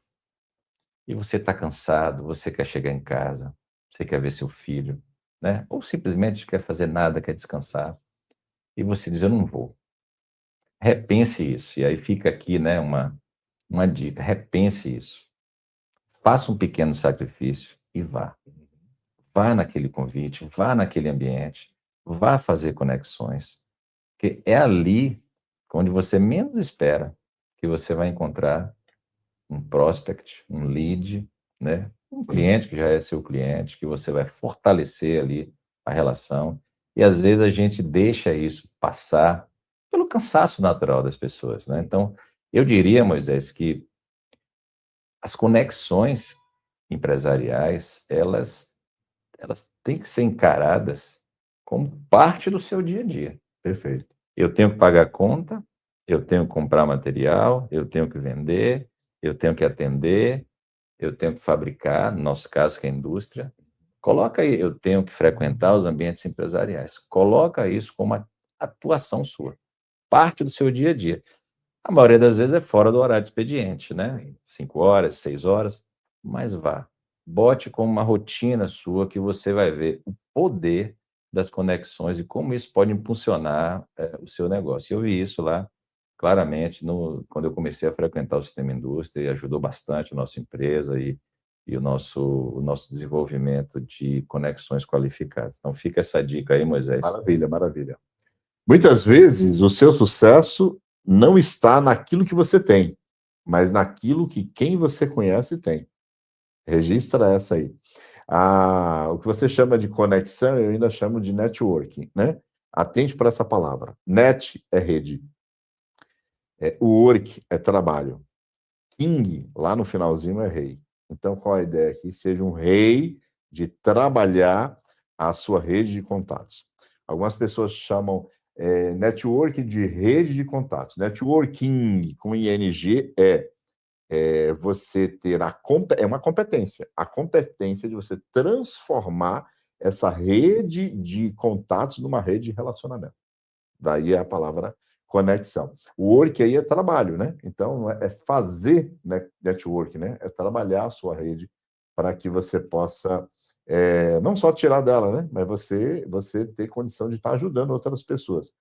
E você está cansado, você quer chegar em casa, você quer ver seu filho, né? Ou simplesmente quer fazer nada, quer descansar. E você diz, eu não vou. Repense isso. E aí fica aqui, né, uma dica. Repense isso. faça um pequeno sacrifício e vá. Vá naquele convite, vá naquele ambiente, vá fazer conexões, porque é ali, onde você menos espera, que você vai encontrar um prospect, um lead, né? Um cliente que já é seu cliente, que você vai fortalecer ali a relação. E às vezes a gente deixa isso passar pelo cansaço natural das pessoas, né? Então, eu diria, Moisés, que as conexões empresariais, elas têm que ser encaradas como parte do seu dia a dia. Perfeito. Eu tenho que pagar conta, eu tenho que comprar material, eu tenho que vender, eu tenho que atender, eu tenho que fabricar, no nosso caso, que é a indústria. Coloca aí, eu tenho que frequentar os ambientes empresariais. Coloca isso como uma atuação sua, parte do seu dia a dia. A maioria das vezes é fora do horário de expediente, né? 5 horas, 6 horas, mas vá. Bote como uma rotina sua que você vai ver o poder das conexões e como isso pode impulsionar o seu negócio. Eu vi isso lá claramente quando eu comecei a frequentar o sistema indústria e ajudou bastante a nossa empresa e o nosso desenvolvimento de conexões qualificadas. Então fica essa dica aí, Moisés. Maravilha, maravilha. Muitas vezes o seu sucesso não está naquilo que você tem, mas naquilo que quem você conhece tem. Registra essa aí. O que você chama de conexão, eu ainda chamo de networking, né? Atente para essa palavra. Net é rede, o work é trabalho. King, lá no finalzinho, é rei. Então, qual a ideia aqui? Seja um rei de trabalhar a sua rede de contatos. Algumas pessoas chamam network de rede de contatos. Networking, com ING, você ter uma competência. A competência de você transformar essa rede de contatos numa rede de relacionamento. Daí é a palavra conexão. O work aí é trabalho, né? Então, é fazer network, né? É trabalhar a sua rede para que você possa, não só tirar dela, né? Mas você ter condição de estar ajudando outras pessoas.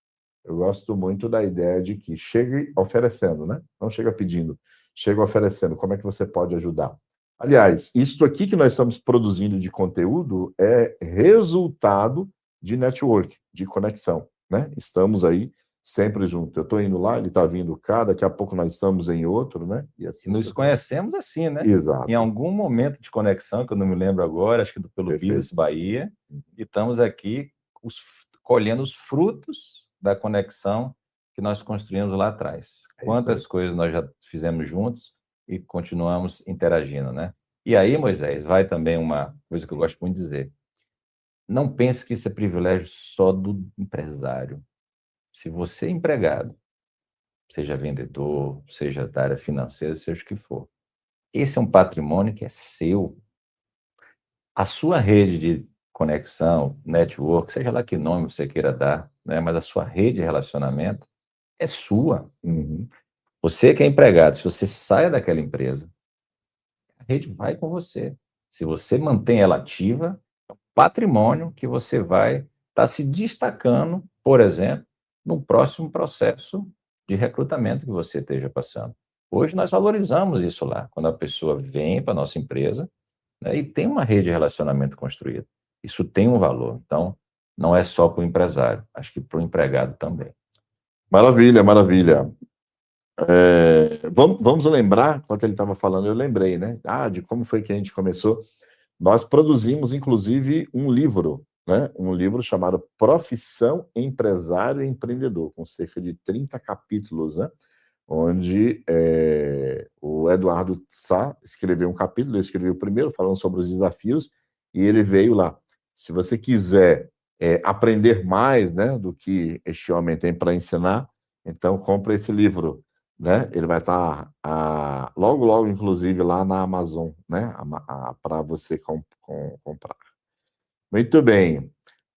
Eu gosto muito da ideia de que chegue oferecendo, né? Não chega pedindo, chega oferecendo. Como é que você pode ajudar? Aliás, isto aqui que nós estamos produzindo de conteúdo é resultado de network, de conexão, né? Estamos aí sempre juntos. Eu estou indo lá, ele está vindo cá, daqui a pouco nós estamos em outro, né? E assim Nos conhecemos assim, né? Em Exato, algum momento de conexão, que eu não me lembro agora, acho que pelo perfeito. Business Bahia, e estamos aqui colhendo os frutos da conexão que nós construímos lá atrás. É isso aí. Quantas coisas nós já fizemos juntos e continuamos interagindo, né? E aí, Moisés, vai também uma coisa que eu gosto muito de dizer. Não pense que isso é privilégio só do empresário. Se você é empregado, seja vendedor, seja da área financeira, seja o que for, esse é um patrimônio que é seu. A sua rede de conexão, network, seja lá que nome você queira dar, né? Mas a sua rede de relacionamento é sua. Uhum. Você que é empregado, se você sai daquela empresa, a rede vai com você. Se você mantém ela ativa, é um patrimônio que você vai estar se destacando, por exemplo, no próximo processo de recrutamento que você esteja passando. Hoje nós valorizamos isso lá. Quando a pessoa vem para a nossa empresa, né, e tem uma rede de relacionamento construída. Isso tem um valor. Então, não é só para o empresário, acho que para o empregado também. Maravilha, maravilha. Vamos lembrar, enquanto ele estava falando, eu lembrei, né? De como foi que a gente começou. Nós produzimos, inclusive, um livro, né? Um livro chamado Profissão Empresário e Empreendedor, com cerca de 30 capítulos, né? Onde o Eduardo Sá escreveu um capítulo, eu escrevi o primeiro, falando sobre os desafios, e ele veio lá. Se você quiser aprender mais, né, do que este homem tem para ensinar, então compre esse livro, né? Ele vai estar logo, logo, inclusive, lá na Amazon, né? Para você comprar. Muito bem.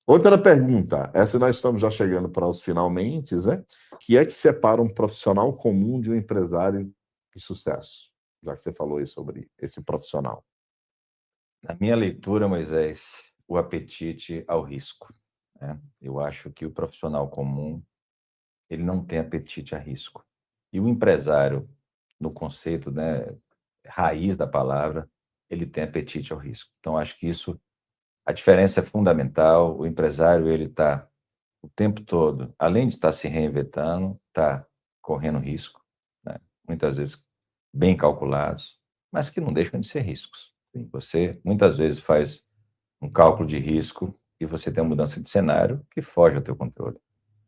Outra pergunta, essa nós estamos já chegando para os finalmente, né? O que é que separa um profissional comum de um empresário de sucesso? Já que você falou aí sobre esse profissional. Na minha leitura, Moisés, o apetite ao risco, né? Eu acho que o profissional comum, ele não tem apetite a risco. E o empresário, no conceito, né, raiz da palavra, ele tem apetite ao risco. Então, acho que isso, a diferença é fundamental. O empresário, ele está o tempo todo, além de estar se reinventando, está correndo risco, né? Muitas vezes bem calculados, mas que não deixam de ser riscos. Você, muitas vezes, faz um cálculo de risco e você tem uma mudança de cenário que foge ao teu controle.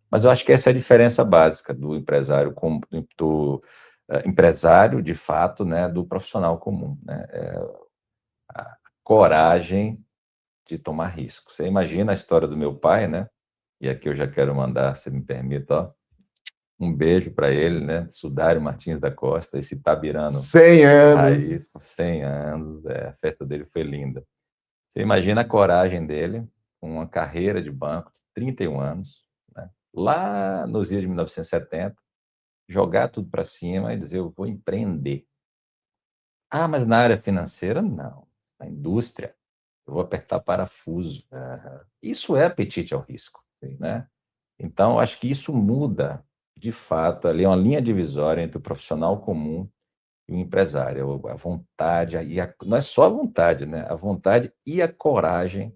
Mas eu acho que essa é a diferença básica do empresário empresário de fato, né, do profissional comum, né? A coragem de tomar risco. Você imagina a história do meu pai, né? E aqui eu já quero mandar, se me permite, ó, um beijo para ele, né? Sudário Martins da Costa, esse Itabirano 100 anos. raiz, 100 anos, a festa dele foi linda. Você imagina a coragem dele, com uma carreira de banco de 31 anos, né? Lá nos dias de 1970, jogar tudo para cima e dizer, eu vou empreender. Ah, mas na área financeira, não. Na indústria, eu vou apertar parafuso. Isso é apetite ao risco, né? Então, acho que isso muda, de fato, ali é uma linha divisória entre o profissional comum e o empresário. A vontade, não é só a vontade, né? A vontade e a coragem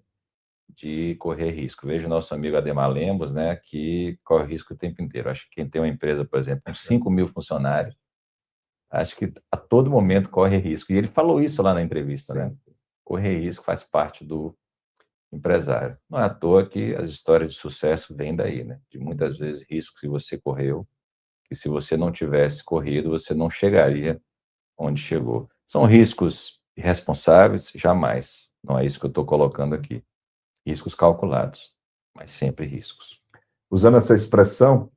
de correr risco. Veja o nosso amigo Ademar Lemos, né, que corre risco o tempo inteiro. Acho que quem tem uma empresa, por exemplo, com 5.000 funcionários, acho que a todo momento corre risco. E ele falou isso lá na entrevista, né? Correr risco faz parte do empresário. Não é à toa que as histórias de sucesso vêm daí, né? De muitas vezes riscos que você correu, que se você não tivesse corrido, você não chegaria onde chegou. São riscos irresponsáveis? Jamais. Não é isso que eu estou colocando aqui. Riscos calculados, mas sempre riscos. Usando essa expressão,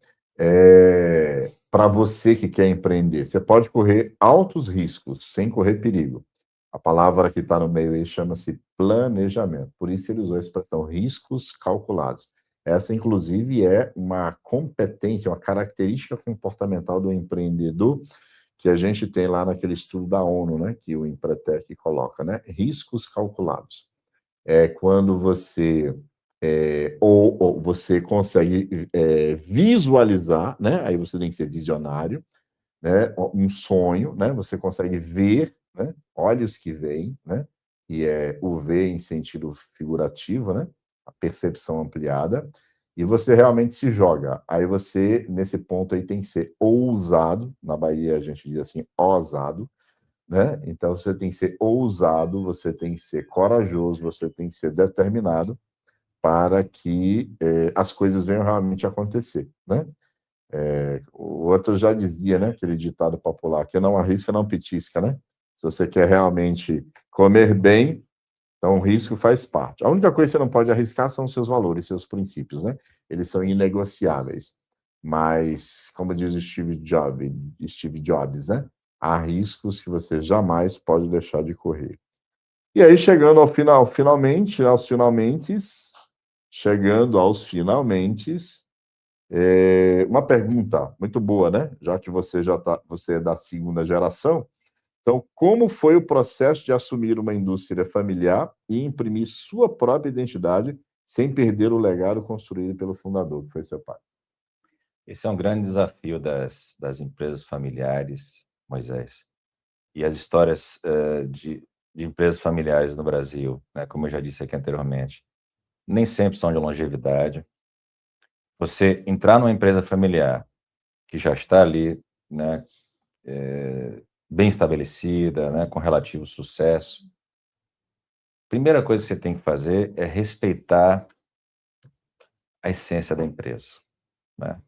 para você que quer empreender, você pode correr altos riscos sem correr perigo. A palavra que está no meio aí chama-se planejamento. Por isso ele usou a expressão riscos calculados. Essa, inclusive, é uma competência, uma característica comportamental do empreendedor que a gente tem lá naquele estudo da ONU, né, que o Empretec coloca, né? Riscos calculados. É quando você ou você consegue visualizar, né? Aí você tem que ser visionário, né? Um sonho, né? Você consegue ver, né? Olhos que veem, né? E é o ver em sentido figurativo, né? A percepção ampliada. E você realmente se joga. Aí você, nesse ponto aí, tem que ser ousado. Na Bahia a gente diz assim, ousado, né? Então você tem que ser ousado, você tem que ser corajoso, você tem que ser determinado para que as coisas venham realmente acontecer, né? O outro já dizia, né, aquele ditado popular, que não arrisca, não petisca, né? Se você quer realmente comer bem, então o risco faz parte. A única coisa que você não pode arriscar são os seus valores, seus princípios, né? Eles são inegociáveis. Mas, como diz o Steve Jobs, né? Há riscos que você jamais pode deixar de correr. E aí, chegando ao final, chegando aos finalmente, uma pergunta muito boa, né? Já que você é da segunda geração. Então, como foi o processo de assumir uma indústria familiar e imprimir sua própria identidade sem perder o legado construído pelo fundador, que foi seu pai? Esse é um grande desafio das empresas familiares, Moisés. E as histórias de empresas familiares no Brasil, né, como eu já disse aqui anteriormente, nem sempre são de longevidade. Você entrar numa empresa familiar que já está ali, né, bem estabelecida, né, com relativo sucesso, a primeira coisa que você tem que fazer é respeitar a essência da empresa, né?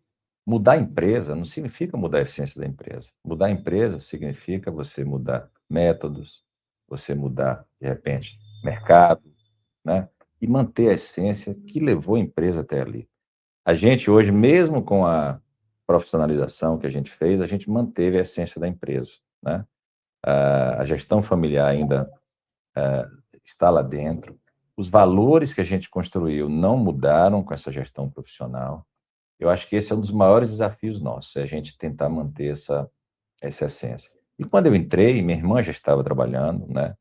Mudar a empresa não significa mudar a essência da empresa. Mudar a empresa significa você mudar métodos, você mudar, de repente, mercado, né? E manter a essência que levou a empresa até ali. A gente hoje, mesmo com a profissionalização que a gente fez, a gente manteve a essência da empresa, né? A gestão familiar ainda está lá dentro. Os valores que a gente construiu não mudaram com essa gestão profissional. Eu acho que esse é um dos maiores desafios nossos, é a gente tentar manter essa essência. E quando eu entrei, minha irmã já estava trabalhando, né?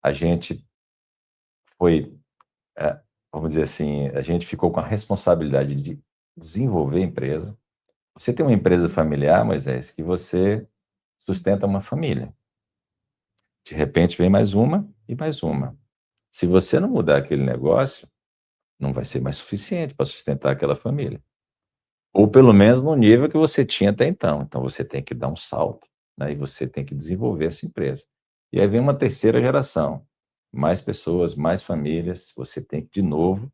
A gente foi, vamos dizer assim, a gente ficou com a responsabilidade de desenvolver a empresa. Você tem uma empresa familiar, Moisés, que você sustenta uma família. De repente vem mais uma e mais uma. Se você não mudar aquele negócio, não vai ser mais suficiente para sustentar aquela família. Ou pelo menos no nível que você tinha até então. Então você tem que dar um salto, né, e você tem que desenvolver essa empresa. E aí vem uma terceira geração, mais pessoas, mais famílias, você tem que de novo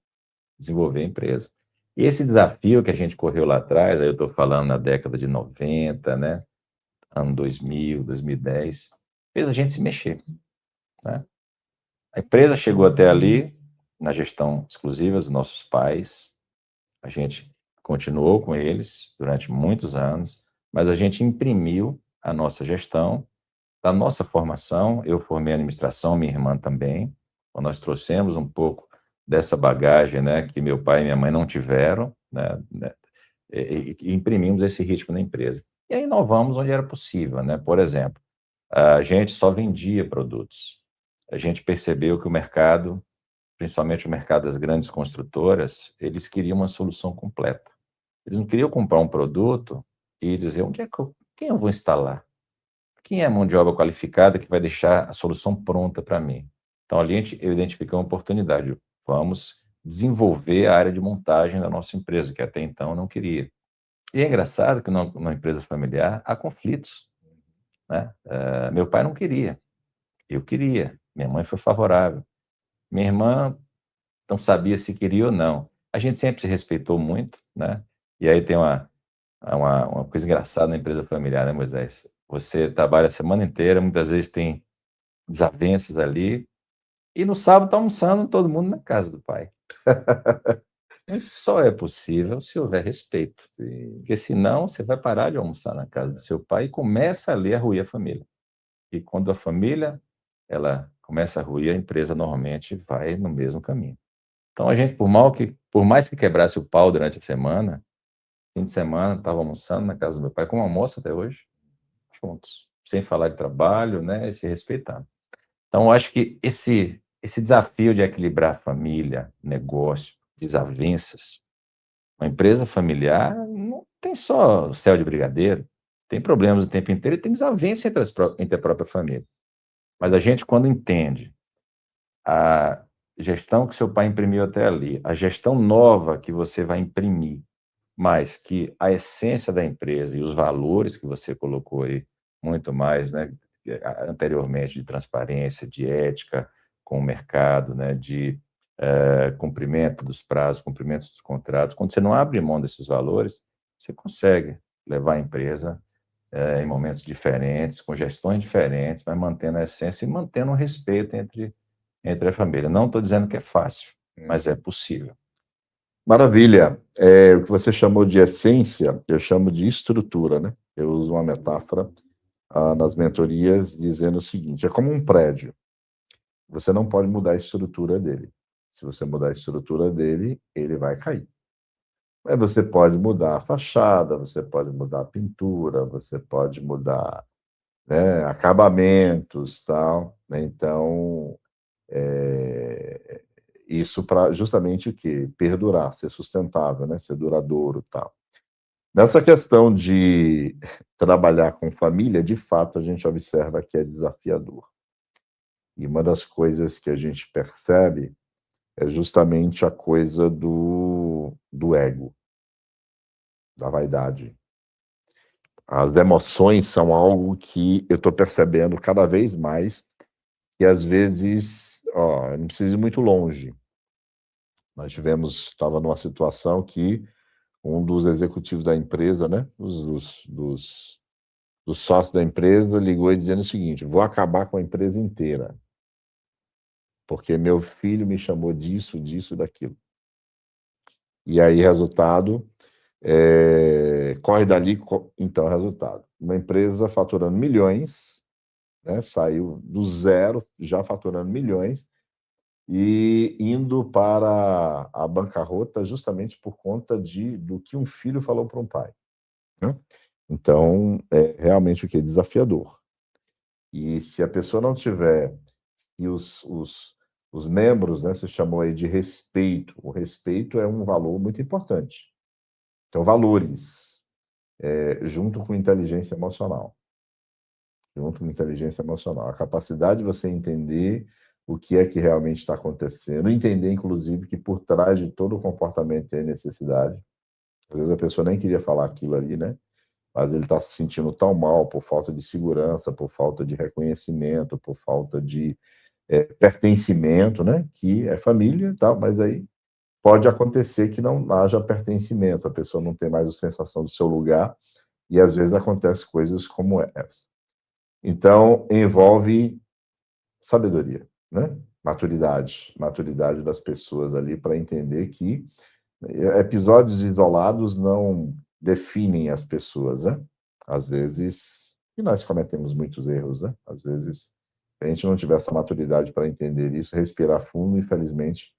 desenvolver a empresa. E esse desafio que a gente correu lá atrás, aí eu estou falando na década de 90, né, ano 2000, 2010, fez a gente se mexer, né. A empresa chegou até ali, na gestão exclusiva dos nossos pais, a gente continuou com eles durante muitos anos, mas a gente imprimiu a nossa gestão, da nossa formação. Eu formei administração, minha irmã também. Então nós trouxemos um pouco dessa bagagem, né, que meu pai e minha mãe não tiveram, né, e imprimimos esse ritmo na empresa. E aí inovamos onde era possível, né? Por exemplo, a gente só vendia produtos. A gente percebeu que o mercado, principalmente o mercado das grandes construtoras, eles queriam uma solução completa. Eles não queriam comprar um produto e dizer: "Onde é que quem eu vou instalar? Quem é a mão de obra qualificada que vai deixar a solução pronta para mim?". Então ali a gente eu identifiquei uma oportunidade, vamos desenvolver a área de montagem da nossa empresa, que até então eu não queria. E é engraçado que numa empresa familiar há conflitos, né. Meu pai não queria, eu queria, minha mãe foi favorável, minha irmã não sabia se queria ou não. A gente sempre se respeitou muito, né, e aí tem uma coisa engraçada na empresa familiar, né, Moisés? Você trabalha a semana inteira, muitas vezes tem desavenças ali, e no sábado tá almoçando todo mundo na casa do pai. Isso só é possível se houver respeito, Sim. porque senão você vai parar de almoçar na casa do seu pai e começa ali a ruir a família. E quando a família, ela começa a ruir, a empresa normalmente vai no mesmo caminho. Então a gente, por mais que quebrasse o pau durante a semana, fim de semana estava almoçando na casa do meu pai, como almoço até hoje, juntos, sem falar de trabalho, né, e se respeitando. Então eu acho que esse desafio de equilibrar família, negócio, desavenças, uma empresa familiar não tem só céu de brigadeiro, tem problemas o tempo inteiro e tem desavença entre a própria família. Mas a gente, quando entende a gestão que seu pai imprimiu até ali, a gestão nova que você vai imprimir, mas que a essência da empresa e os valores que você colocou aí, muito mais, né, anteriormente, de transparência, de ética com o mercado, né, de cumprimento dos prazos, cumprimento dos contratos. Quando você não abre mão desses valores, você consegue levar a empresa em momentos diferentes, com gestões diferentes, mas mantendo a essência e mantendo o respeito entre a família. Não estou dizendo que é fácil, mas é possível. Maravilha. O que você chamou de essência, eu chamo de estrutura, né? Eu uso uma metáfora nas mentorias dizendo o seguinte: é como um prédio. Você não pode mudar a estrutura dele. Se você mudar a estrutura dele, ele vai cair. Mas você pode mudar a fachada, você pode mudar a pintura, você pode mudar, né, acabamentos, tal, né? Então, isso para justamente o quê? Perdurar, ser sustentável, né? Ser duradouro, tal. Nessa questão de trabalhar com família, de fato, a gente observa que é desafiador. E uma das coisas que a gente percebe é justamente a coisa do ego, da vaidade. As emoções são algo que eu estou percebendo cada vez mais, e às vezes, ó, não precisa ir muito longe. Nós estava numa situação que um dos executivos da empresa, né, dos sócios da empresa, ligou e dizendo o seguinte: vou acabar com a empresa inteira, porque meu filho me chamou disso, disso, daquilo. E aí, resultado, corre dali, então, resultado. Uma empresa faturando milhões, né, saiu do zero, já faturando milhões, e indo para a bancarrota justamente por conta do que um filho falou para um pai, né? Então, é realmente o que? Desafiador. E se a pessoa não tiver, e os membros, né, você chamou aí de respeito, o respeito é um valor muito importante. Então, valores, junto com inteligência emocional. junto com inteligência emocional. A capacidade de você entender o que é que realmente está acontecendo, entender, inclusive, que por trás de todo o comportamento tem necessidade. Às vezes a pessoa nem queria falar aquilo ali, né? Mas ele está se sentindo tão mal por falta de segurança, por falta de reconhecimento, por falta de pertencimento, né? Que é família e tal, mas aí pode acontecer que não haja pertencimento, a pessoa não tem mais a sensação do seu lugar, e às vezes acontece coisas como essa. Então, envolve sabedoria, né? Maturidade das pessoas ali para entender que episódios isolados não definem as pessoas, né? Às vezes, e nós cometemos muitos erros, né? Às vezes, se a gente não tiver essa maturidade para entender isso, respirar fundo, infelizmente,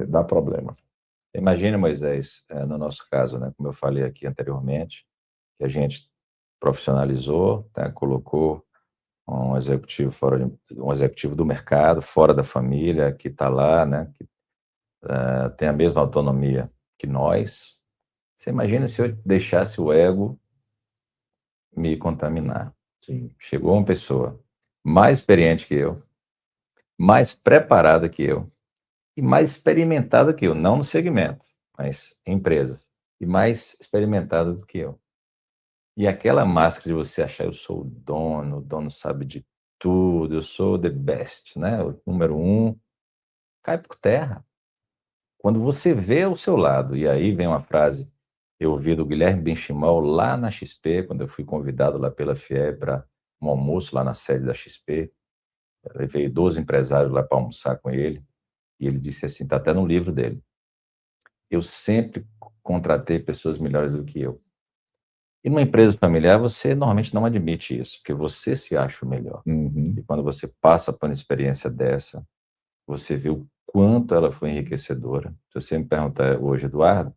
dá problema. Imagine, Moisés, no nosso caso, né, como eu falei aqui anteriormente, que a gente profissionalizou, né, colocou um executivo um executivo do mercado, fora da família, que está lá, né, que tem a mesma autonomia que nós. Você imagina se eu deixasse o ego me contaminar? Sim. Chegou uma pessoa mais experiente que eu, mais preparada que eu e mais experimentada que eu, não no segmento, mas em empresas, e mais experimentada do que eu. E aquela máscara de você achar eu sou o dono sabe de tudo, eu sou the best, né? O número um, cai por terra. Quando você vê ao seu lado, e aí vem uma frase, eu ouvi do Guilherme Benchimol lá na XP, quando eu fui convidado lá pela FIE para um almoço lá na sede da XP, eu levei 12 empresários lá para almoçar com ele, e ele disse assim, está até no livro dele, eu sempre contratei pessoas melhores do que eu. E numa empresa familiar, você normalmente não admite isso, porque você se acha o melhor. Uhum. E quando você passa por uma experiência dessa, você vê o quanto ela foi enriquecedora. Se você me perguntar hoje, Eduardo,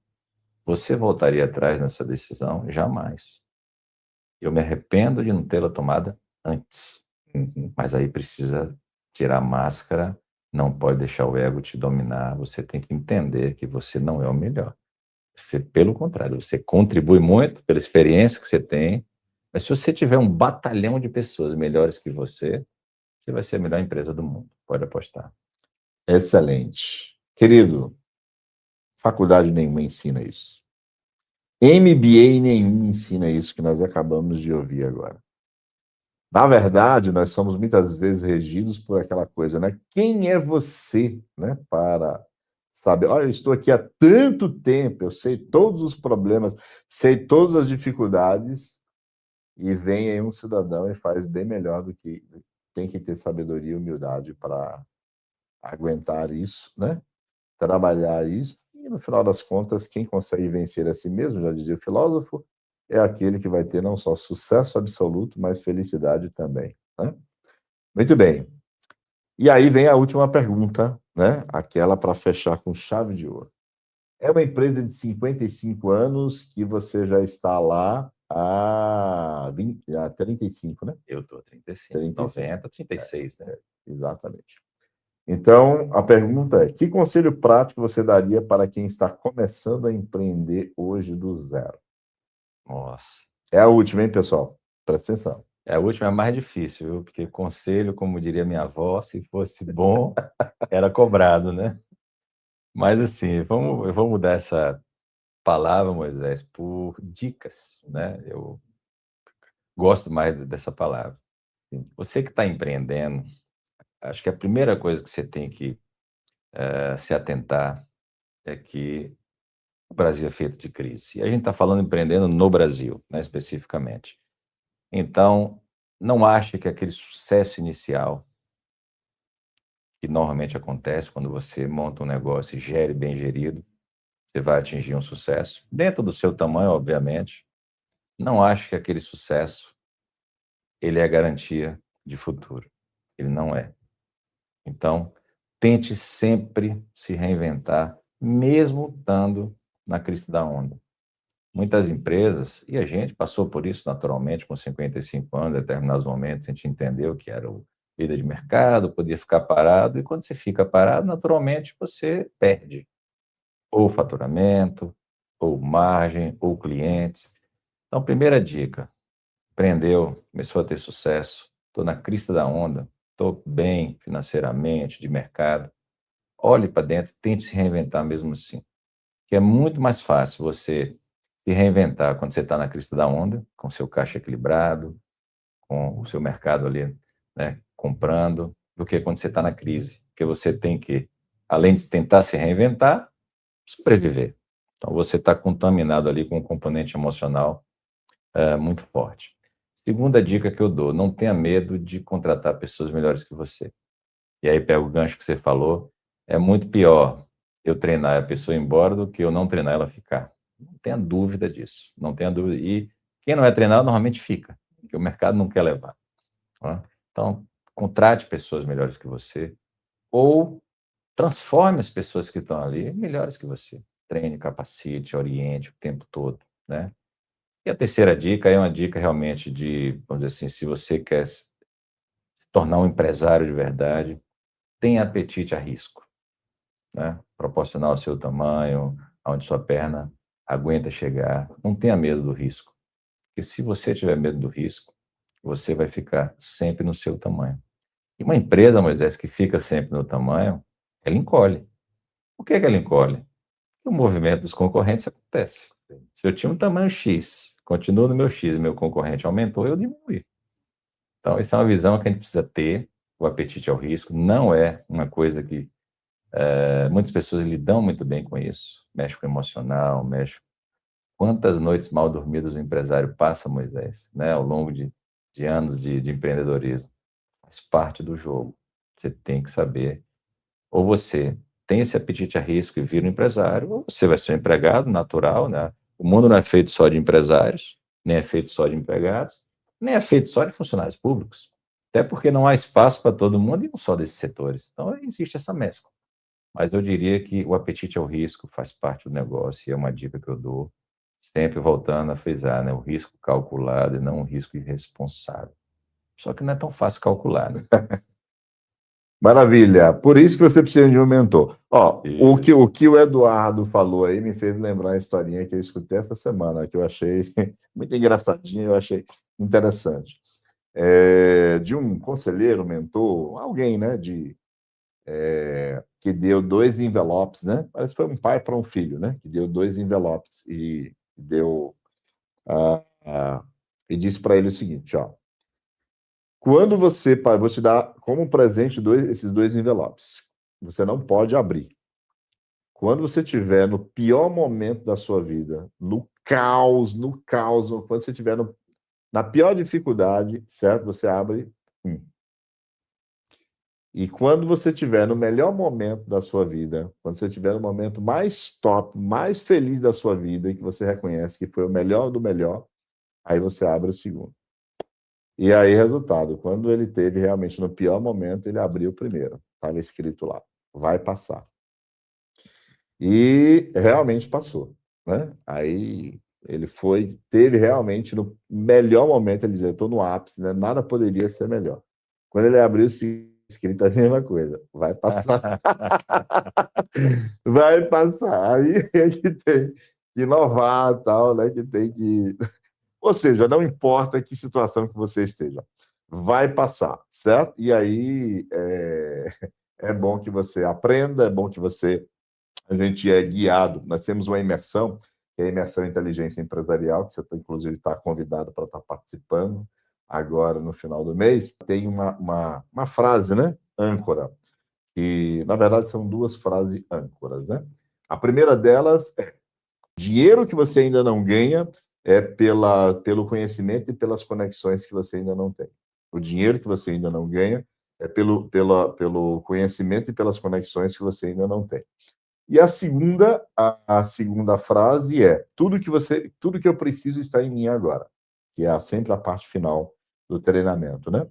você voltaria atrás nessa decisão? Jamais. Eu me arrependo de não tê-la tomada antes. Uhum. Mas aí precisa tirar a máscara, não pode deixar o ego te dominar, você tem que entender que você não é o melhor. Você, pelo contrário, você contribui muito pela experiência que você tem, mas se você tiver um batalhão de pessoas melhores que você vai ser a melhor empresa do mundo. Pode apostar. Excelente. Querido, faculdade nenhuma ensina isso. MBA nenhum ensina isso que nós acabamos de ouvir agora. Na verdade, nós somos muitas vezes regidos por aquela coisa, né? Quem é você, né, para saber? Olha, eu estou aqui há tanto tempo, eu sei todos os problemas, sei todas as dificuldades, e vem aí um cidadão e faz bem melhor do que tem que ter sabedoria e humildade para aguentar isso, né? Trabalhar isso, e no final das contas, quem consegue vencer a si mesmo, já dizia o filósofo, é aquele que vai ter não só sucesso absoluto, mas felicidade também, né? Muito bem. E aí vem a última pergunta, né? Aquela para fechar com chave de ouro. É uma empresa de 55 anos que você já está lá há 35, né? Eu estou 35, 35. 90, 36, né? Exatamente. Então, a pergunta é: que conselho prático você daria para quem está começando a empreender hoje do zero? Nossa. É a última, hein, pessoal? Presta atenção. A última é mais difícil, viu? Porque conselho, como diria minha avó, se fosse bom, era cobrado, né? Mas assim, eu vou mudar essa palavra, Moisés, por dicas, né? Eu gosto mais dessa palavra. Você que está empreendendo, acho que a primeira coisa que você tem que se atentar é que o Brasil é feito de crise. E a gente está falando empreendendo no Brasil, né, especificamente. Então, não ache que aquele sucesso inicial, que normalmente acontece quando você monta um negócio e gere bem gerido, você vai atingir um sucesso. Dentro do seu tamanho, obviamente, não ache que aquele sucesso ele é garantia de futuro. Ele não é. Então, tente sempre se reinventar, mesmo estando na crista da onda. Muitas empresas, e a gente passou por isso naturalmente com 55 anos, em determinados momentos a gente entendeu que era o líder de mercado, podia ficar parado, e quando você fica parado, naturalmente você perde ou faturamento, ou margem, ou clientes. Então, primeira dica, empreendeu, começou a ter sucesso, estou na crista da onda, estou bem financeiramente, de mercado. Olhe para dentro, tente se reinventar mesmo assim, que é muito mais fácil você se reinventar quando você está na crista da onda, com seu caixa equilibrado, com o seu mercado ali, né, comprando, do que quando você está na crise, porque você tem que, além de tentar se reinventar, sobreviver. Então você está contaminado ali com um componente emocional muito forte. Segunda dica que eu dou, não tenha medo de contratar pessoas melhores que você. E aí pega o gancho que você falou, é muito pior eu treinar a pessoa ir embora do que eu não treinar ela ficar. Não tenha dúvida disso, não tenha dúvida. E quem não é treinado normalmente fica, porque o mercado não quer levar. Tá? Então, contrate pessoas melhores que você ou transforme as pessoas que estão ali melhores que você. Treine, capacite, oriente o tempo todo, né? E a terceira dica é uma dica realmente de, vamos dizer assim, se você quer se tornar um empresário de verdade, tenha apetite a risco, né? Proporcional ao seu tamanho, aonde sua perna aguenta chegar. Não tenha medo do risco, porque se você tiver medo do risco, você vai ficar sempre no seu tamanho. E uma empresa, Moisés, que fica sempre no tamanho, ela encolhe. Por que que ela encolhe? Porque o movimento dos concorrentes acontece. Se eu tinha um tamanho X, continuo no meu X e meu concorrente aumentou, eu diminuí. Então, essa é uma visão que a gente precisa ter. O apetite ao risco não é uma coisa que muitas pessoas lidam muito bem com isso. Mexe com o emocional, mexe. Quantas noites mal dormidas o empresário passa, Moisés, né, ao longo de anos de empreendedorismo? Faz parte do jogo. Você tem que saber. Ou você tem esse apetite a risco e vira um empresário, ou você vai ser um empregado natural, né? O mundo não é feito só de empresários, nem é feito só de empregados, nem é feito só de funcionários públicos. Até porque não há espaço para todo mundo e não só desses setores. Então, existe essa mescla. Mas eu diria que o apetite ao risco faz parte do negócio e é uma dica que eu dou, sempre voltando a frisar, né? O risco calculado e não o risco irresponsável. Só que não é tão fácil calcular, né? Maravilha. Por isso que você precisa de um mentor. Ó, Isso. o que o Eduardo falou aí me fez lembrar a historinha que eu escutei essa semana, que eu achei muito engraçadinha, eu achei interessante. De um conselheiro, mentor, alguém, né, que deu 2 envelopes, né? Parece que foi um pai para um filho, né? Que deu 2 envelopes e deu e disse para ele o seguinte, ó. Quando você, pai, vou te dar como presente esses 2 envelopes. Você não pode abrir. Quando você estiver no pior momento da sua vida, no caos, quando você estiver na pior dificuldade, certo? Você abre um. E quando você estiver no melhor momento da sua vida, quando você estiver no momento mais top, mais feliz da sua vida, e que você reconhece que foi o melhor do melhor, aí você abre o segundo. E aí, resultado, quando ele teve realmente no pior momento, ele abriu o primeiro. Estava escrito lá, vai passar. E realmente passou, né? Aí ele teve realmente no melhor momento, ele dizia, estou no ápice, né? Nada poderia ser melhor. Quando ele abriu, escrito a mesma coisa, vai passar. Vai passar. Aí é que tem que inovar, tal, né? Que tem que ou seja, não importa que situação que você esteja, vai passar, certo? E aí é bom que você aprenda, é bom que a gente é guiado. Nós temos uma imersão, que é a imersão em inteligência empresarial, que você inclusive está convidado para estar participando agora no final do mês. Tem uma frase, né? Âncora, que na verdade são 2 frases âncoras, né? A primeira delas é dinheiro que você ainda não ganha é pelo conhecimento e pelas conexões que você ainda não tem. O dinheiro que você ainda não ganha é pelo conhecimento e pelas conexões que você ainda não tem. E a segunda frase é tudo que eu preciso está em mim agora, que é sempre a parte final do treinamento, né?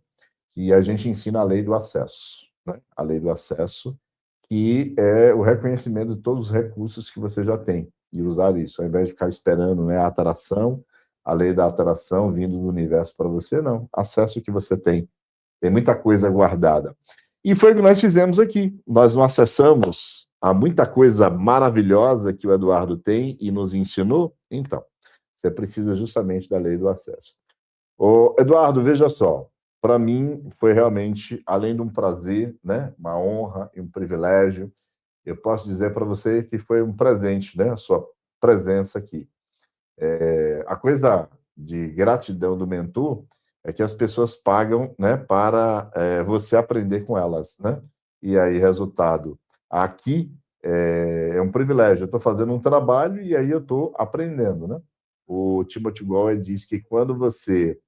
Que a gente ensina a lei do acesso, né? A lei do acesso, que é o reconhecimento de todos os recursos que você já tem e usar isso, ao invés de ficar esperando, né, a atração, a lei da atração vindo do universo para você, não. Acesso que você tem. Tem muita coisa guardada. E foi o que nós fizemos aqui. Nós não acessamos a muita coisa maravilhosa que o Eduardo tem e nos ensinou. Então, você precisa justamente da lei do acesso. Ô, Eduardo, veja só, para mim foi realmente, além de um prazer, né, uma honra e um privilégio, eu posso dizer para você que foi um presente, né, a sua presença aqui. A coisa de gratidão do mentor é que as pessoas pagam, né, para você aprender com elas, né? E aí, resultado, aqui é um privilégio. Eu estou fazendo um trabalho e aí eu estou aprendendo, né? O Timothy Gower diz que quando você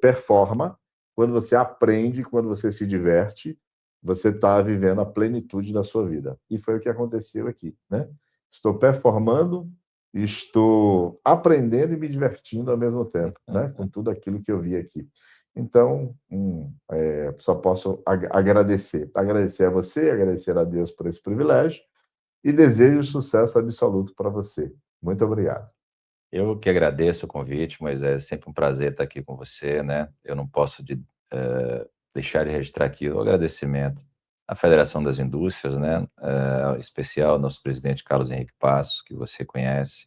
performa, quando você aprende, quando você se diverte, você está vivendo a plenitude da sua vida. E foi o que aconteceu aqui, né? Estou performando, estou aprendendo e me divertindo ao mesmo tempo, né? Com tudo aquilo que eu vi aqui. Então, só posso agradecer. Agradecer a você, agradecer a Deus por esse privilégio e desejo sucesso absoluto para você. Muito obrigado. Eu que agradeço o convite, mas é sempre um prazer estar aqui com você, né? Eu não posso deixar de registrar aqui o agradecimento à Federação das Indústrias, né? Em especial ao nosso presidente Carlos Henrique Passos, que você conhece,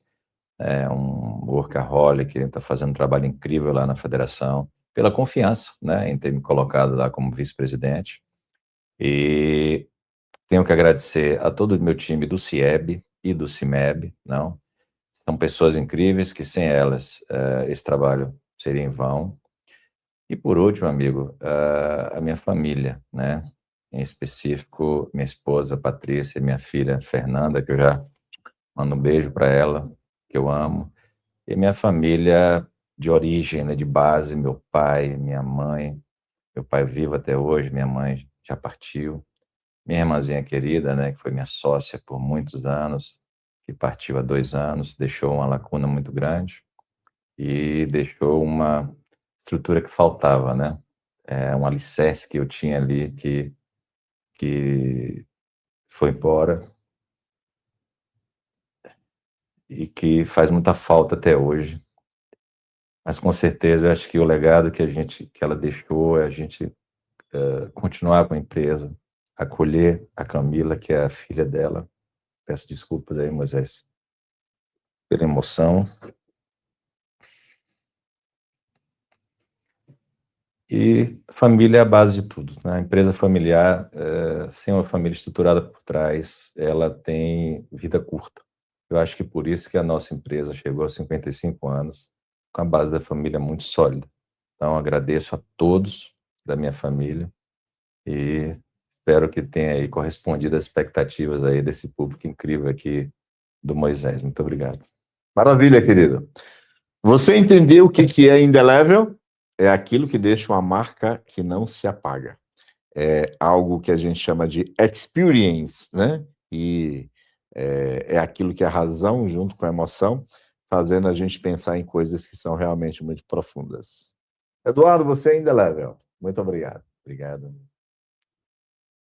é um workaholic, ele está fazendo um trabalho incrível lá na federação, pela confiança, né, em ter me colocado lá como vice-presidente. E tenho que agradecer a todo o meu time do CIEB e do CIMEB, não? São pessoas incríveis que sem elas esse trabalho seria em vão. E por último, amigo, a minha família, né? Em específico, minha esposa Patrícia e minha filha Fernanda, que eu já mando um beijo para ela, que eu amo. E minha família de origem, né, de base, meu pai, minha mãe, meu pai vivo até hoje, minha mãe já partiu. Minha irmãzinha querida, né, que foi minha sócia por muitos anos, que partiu há 2 anos, deixou uma lacuna muito grande e deixou uma estrutura que faltava, né? Um alicerce que eu tinha ali que foi embora e que faz muita falta até hoje. Mas com certeza eu acho que o legado que ela deixou é a gente continuar com a empresa, acolher a Camila, que é a filha dela. Peço desculpas aí, Moisés, pela emoção. E família é a base de tudo, né? A empresa familiar, sem uma família estruturada por trás, ela tem vida curta. Eu acho que por isso que a nossa empresa chegou aos 55 anos, com a base da família muito sólida. Então, agradeço a todos da minha família e espero que tenha aí correspondido às expectativas aí desse público incrível aqui do Moisés. Muito obrigado. Maravilha, querido. Você entendeu o que é indelével? É aquilo que deixa uma marca que não se apaga. É algo que a gente chama de experience, né? E é aquilo que é a razão junto com a emoção, fazendo a gente pensar em coisas que são realmente muito profundas. Eduardo, você é indelével. Muito obrigado. Obrigado.